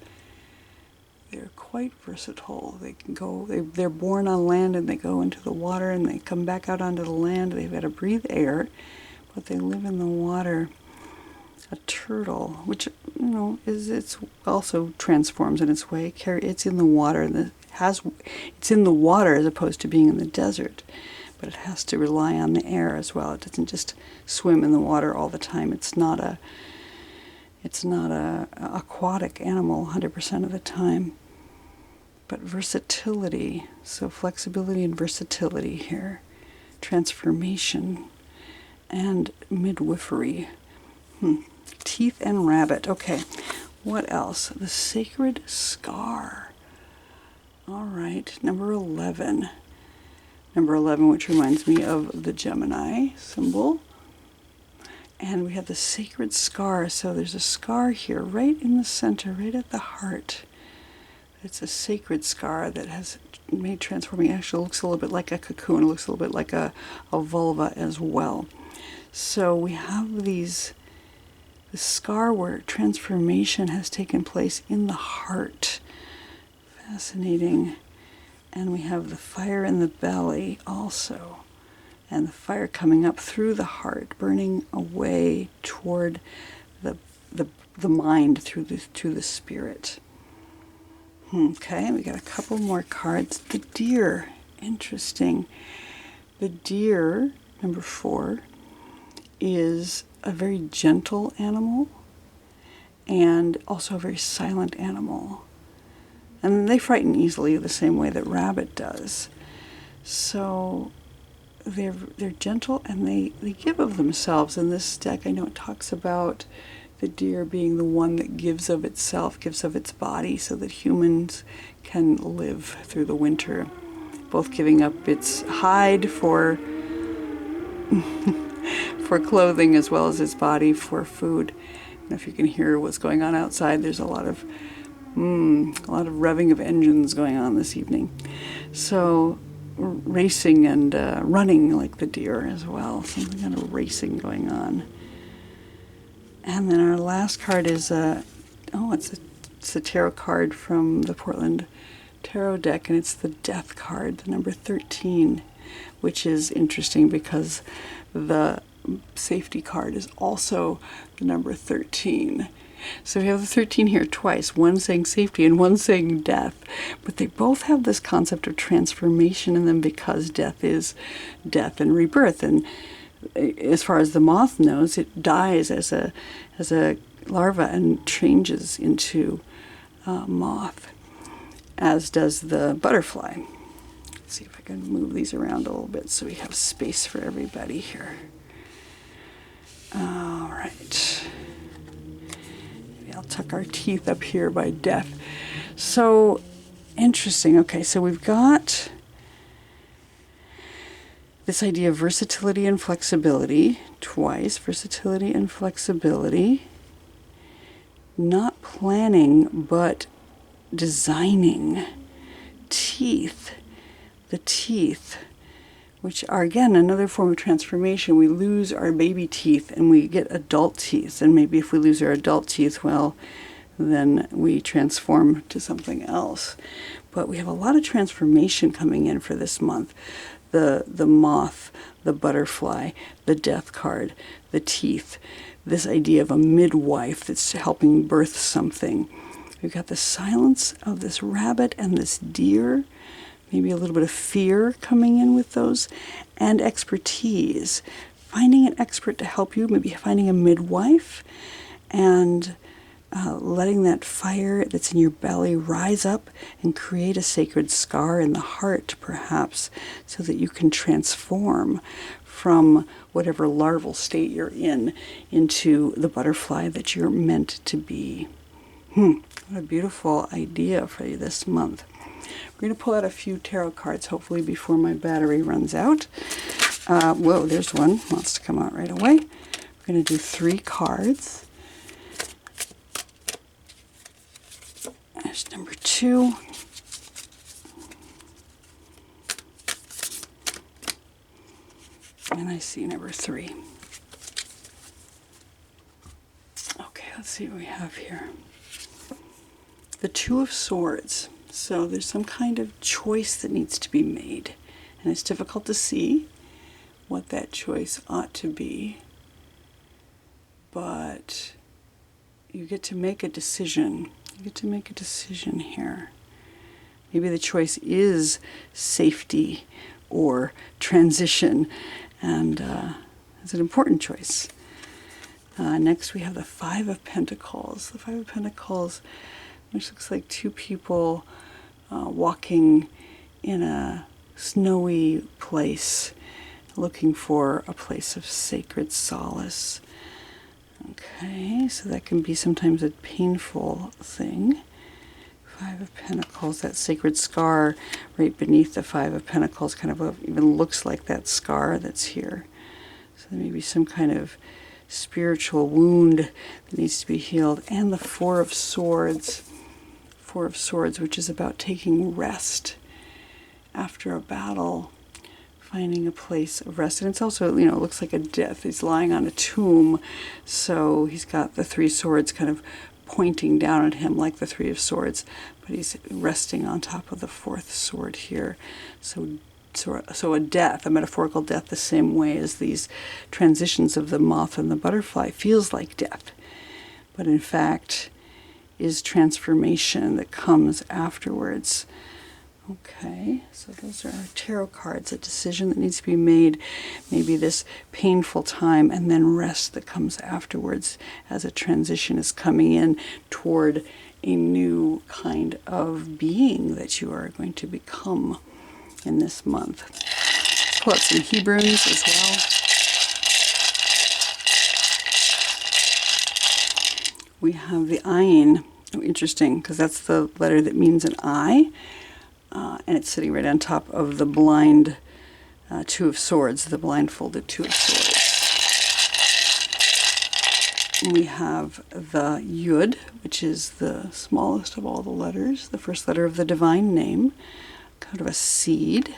They're quite versatile. They can go, they're born on land and they go into the water and they come back out onto the land. They've got to breathe air, but they live in the water. A turtle, which, you know, it's also transforms in its way. It's in the water, and it's in the water as opposed to being in the desert, but it has to rely on the air as well. It doesn't just swim in the water all the time. It's not a aquatic animal 100% of the time. But versatility, so flexibility and versatility here, transformation, and midwifery. Teeth and rabbit. Okay, what else? The sacred scar. All right, number 11. Number 11, which reminds me of the Gemini symbol. And we have the sacred scar. So there's a scar here, right in the center, right at the heart. It's a sacred scar that has made transforming. Actually, looks a little bit like a cocoon. It looks a little bit like a vulva as well. So we have the scar where transformation has taken place in the heart. Fascinating. And we have the fire in the belly also. And the fire coming up through the heart, burning away toward the mind through the spirit. Okay, we got a couple more cards. The deer, interesting. The deer, number 4, is a very gentle animal and also a very silent animal. And they frighten easily the same way that rabbit does. So they're gentle and they give of themselves. In this deck, I know it talks about the deer being the one that gives of itself, gives of its body, so that humans can live through the winter, both giving up its hide for clothing as well as its body for food. And if you can hear what's going on outside, there's a lot of revving of engines going on this evening. So racing and running like the deer as well. Some kind of racing going on. And then our last card is it's a tarot card from the Portland Tarot deck, and it's the Death card, the number 13, which is interesting because the safety card is also the number 13. So we have the 13 here twice, one saying safety and one saying death. But they both have this concept of transformation in them because death is death and rebirth. And as far as the moth knows, it dies as a larva and changes into moth, as does the butterfly. Let's see if I can move these around a little bit so we have space for everybody here. All right. Maybe I'll tuck our teeth up here by death. So interesting. Okay, so we've got this idea of versatility and flexibility, twice, versatility and flexibility. Not planning, but designing. Teeth, the teeth, which are, again, another form of transformation. We lose our baby teeth and we get adult teeth. And maybe if we lose our adult teeth, well, then we transform to something else. But we have a lot of transformation coming in for this month. The moth, the butterfly, the death card, the teeth, this idea of a midwife that's helping birth something. We've got the silence of this rabbit and this deer, maybe a little bit of fear coming in with those, and expertise, finding an expert to help you, maybe finding a midwife, and letting that fire that's in your belly rise up and create a sacred scar in the heart, perhaps, so that you can transform from whatever larval state you're in into the butterfly that you're meant to be. What a beautiful idea for you this month. We're going to pull out a few tarot cards, hopefully before my battery runs out. Whoa, there's one. Wants to come out right away. We're going to do 3 cards. There's number 2. And I see number 3. Okay, let's see what we have here. The 2 of Swords. So there's some kind of choice that needs to be made. And it's difficult to see what that choice ought to be. But you get to make a decision. You get to make a decision here. Maybe the choice is safety or transition. And it's an important choice. Next we have the 5 of Pentacles. The 5 of Pentacles, which looks like 2 people walking in a snowy place, looking for a place of sacred solace. Okay, so that can be sometimes a painful thing. 5 of Pentacles, that sacred scar right beneath the 5 of Pentacles kind of even looks like that scar that's here. So there may be some kind of spiritual wound that needs to be healed. And the 4 of Swords. 4 of Swords, which is about taking rest after a battle, finding a place of rest. And it's also, it looks like a death. He's lying on a tomb, so he's got the 3 swords kind of pointing down at him like the 3 of Swords, but he's resting on top of the 4th sword here. So a death, a metaphorical death, the same way as these transitions of the moth and the butterfly, feels like death, but in fact is transformation that comes afterwards. Okay, so those are our tarot cards. A decision that needs to be made, maybe this painful time, and then rest that comes afterwards as a transition is coming in toward a new kind of being that you are going to become in this month. Let's pull out some Hebrunes as well. We have the Ayin. Oh, interesting, because that's the letter that means an eye. And it's sitting right on top of the blind 2 of Swords, the blindfolded 2 of Swords. And we have the Yud, which is the smallest of all the letters, the first letter of the divine name, kind of a seed.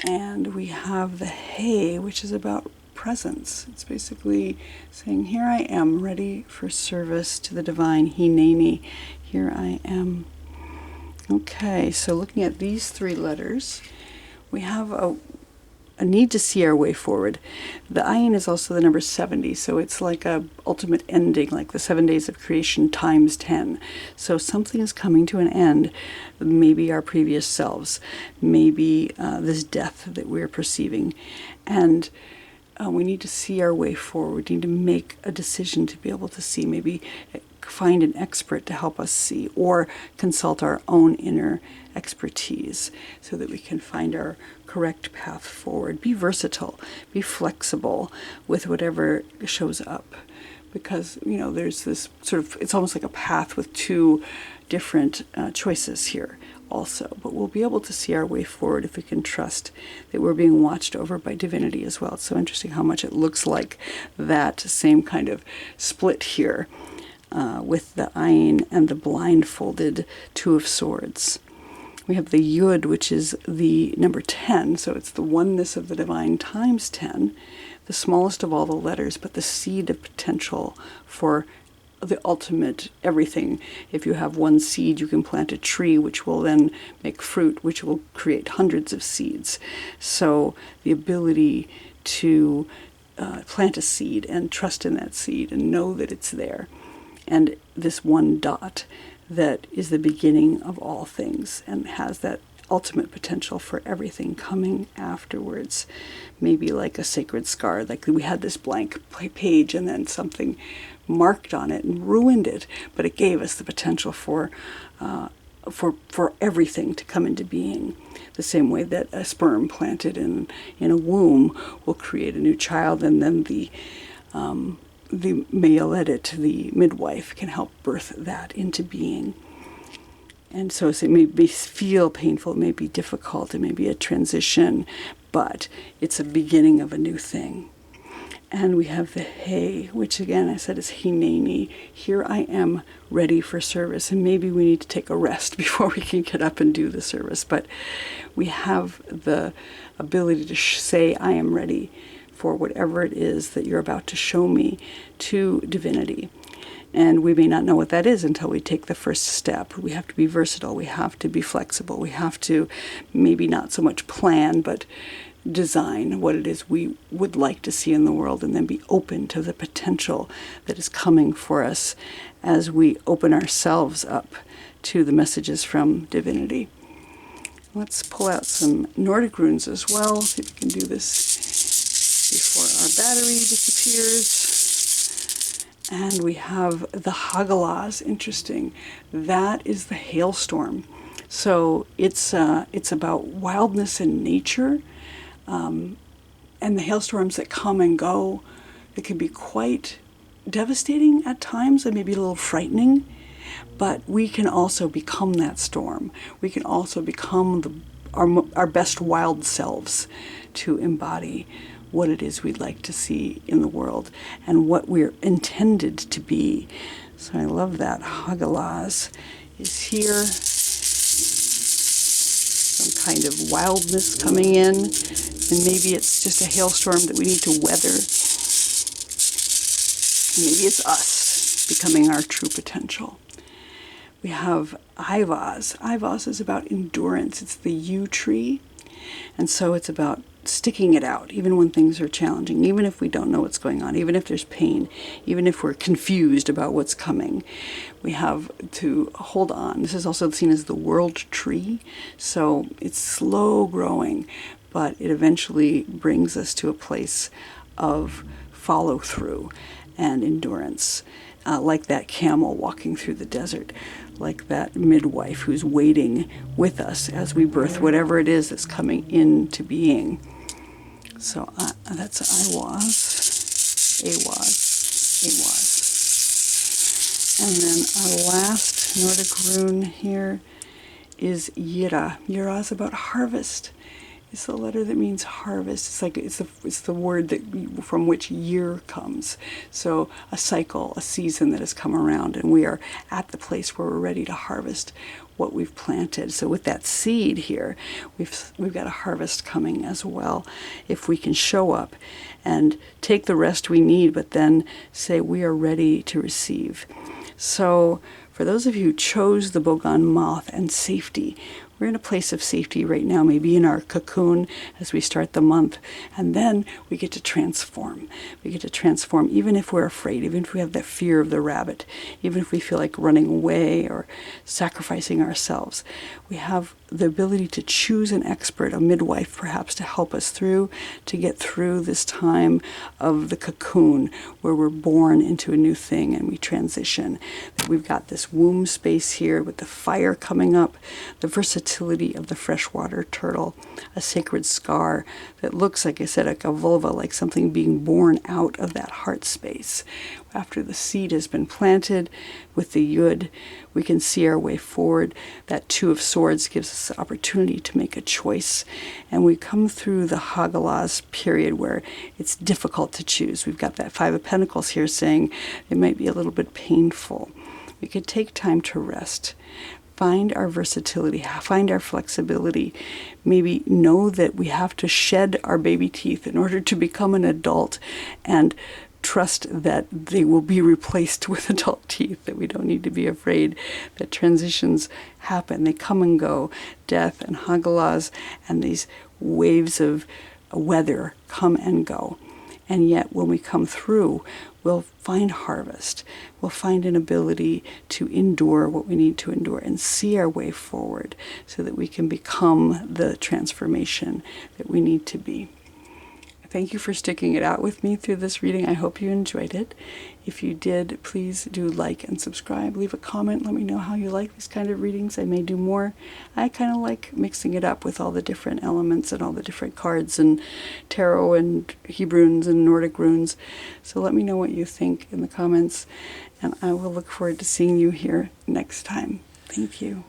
And we have the Hey, which is about presence. It's basically saying, here I am, ready for service to the divine, Hineni. Here I am. Okay, so looking at these 3 letters, we have a need to see our way forward. The Ayin is also the number 70, so it's like a ultimate ending, like the 7 days of creation times 10. So something is coming to an end, maybe our previous selves, maybe this death that we're perceiving. And we need to see our way forward. We need to make a decision to be able to see, maybe find an expert to help us see, or consult our own inner expertise so that we can find our correct path forward. Be versatile, be flexible with whatever shows up, because there's this sort of, it's almost like a path with 2 different choices here also, but we'll be able to see our way forward if we can trust that we're being watched over by divinity as well. It's so interesting how much it looks like that same kind of split here with the Ayin and the blindfolded 2 of Swords. We have the Yud, which is the number 10, so it's the oneness of the divine times 10, the smallest of all the letters, but the seed of potential for the ultimate everything. If you have one seed, you can plant a tree, which will then make fruit, which will create hundreds of seeds. So the ability to plant a seed and trust in that seed and know that it's there. And this one dot that is the beginning of all things and has that ultimate potential for everything coming afterwards. Maybe like a sacred scar, like we had this blank page and then something marked on it and ruined it, but it gave us the potential for everything to come into being. The same way that a sperm planted in a womb will create a new child, and then the male edit, the midwife, can help birth that into being. And so it may feel painful, it may be difficult, it may be a transition, but it's a beginning of a new thing. And we have the Hey, which again I said is Hineni. Here I am ready for service. And maybe we need to take a rest before we can get up and do the service. But we have the ability to say I am ready for whatever it is that you're about to show me to divinity. And we may not know what that is until we take the first step. We have to be versatile. We have to be flexible. We have to maybe not so much plan, but design what it is we would like to see in the world, and then be open to the potential that is coming for us as we open ourselves up to the messages from divinity. Let's pull out some Nordic runes as well. See if we can do this before our battery disappears. And we have the Hagalas. Interesting. That is the hailstorm. So it's about wildness and nature. And the hailstorms that come and go, it can be quite devastating at times and maybe a little frightening, but we can also become that storm. We can also become our best wild selves to embody what it is we'd like to see in the world and what we're intended to be. So I love that. Hagalas is here. Some kind of wildness coming in, and maybe it's just a hailstorm that we need to weather. Maybe it's us becoming our true potential. We have Ivaz. Ivaz is about endurance. It's the yew tree, and so it's about sticking it out, even when things are challenging, even if we don't know what's going on, even if there's pain, even if we're confused about what's coming. We have to hold on. This is also seen as the world tree, so it's slow growing, but it eventually brings us to a place of follow through and endurance, like that camel walking through the desert, like that midwife who's waiting with us as we birth whatever it is that's coming into being. So that's Awaz. And then our last Nordic rune here is Yira. Yira is about harvest. It's the letter that means harvest. It's like it's the word that from which year comes. So a cycle, a season that has come around, and we are at the place where we're ready to harvest what we've planted. So with that seed here, we've got a harvest coming as well. If we can show up and take the rest we need, but then say we are ready to receive. So for those of you who chose the Bogong moth and safety, we're in a place of safety right now, maybe in our cocoon as we start the month. And then we get to transform. We get to transform even if we're afraid, even if we have that fear of the rabbit, even if we feel like running away or sacrificing ourselves. We have the ability to choose an expert, a midwife perhaps, to help us through, to get through this time of the cocoon where we're born into a new thing and we transition. We've got this womb space here with the fire coming up, the versatility of the freshwater turtle, a sacred scar that looks, like I said, like a vulva, like something being born out of that heart space. After the seed has been planted with the yud, we can see our way forward. That Two of Swords gives us the opportunity to make a choice. And we come through the Hagalas period where it's difficult to choose. We've got that Five of Pentacles here saying it might be a little bit painful. We could take time to rest. Find our versatility, find our flexibility, maybe know that we have to shed our baby teeth in order to become an adult, and trust that they will be replaced with adult teeth, that we don't need to be afraid that transitions happen. They come and go. Death and Hagalas and these waves of weather come and go. And yet when we come through we'll find harvest. We'll find an ability to endure what we need to endure and see our way forward so that we can become the transformation that we need to be. Thank you for sticking it out with me through this reading. I hope you enjoyed it. If you did, please do like and subscribe. Leave a comment. Let me know how you like these kind of readings. I may do more. I kind of like mixing it up with all the different elements and all the different cards and tarot and Hebrunes and Nordic runes. So let me know what you think in the comments, and I will look forward to seeing you here next time. Thank you.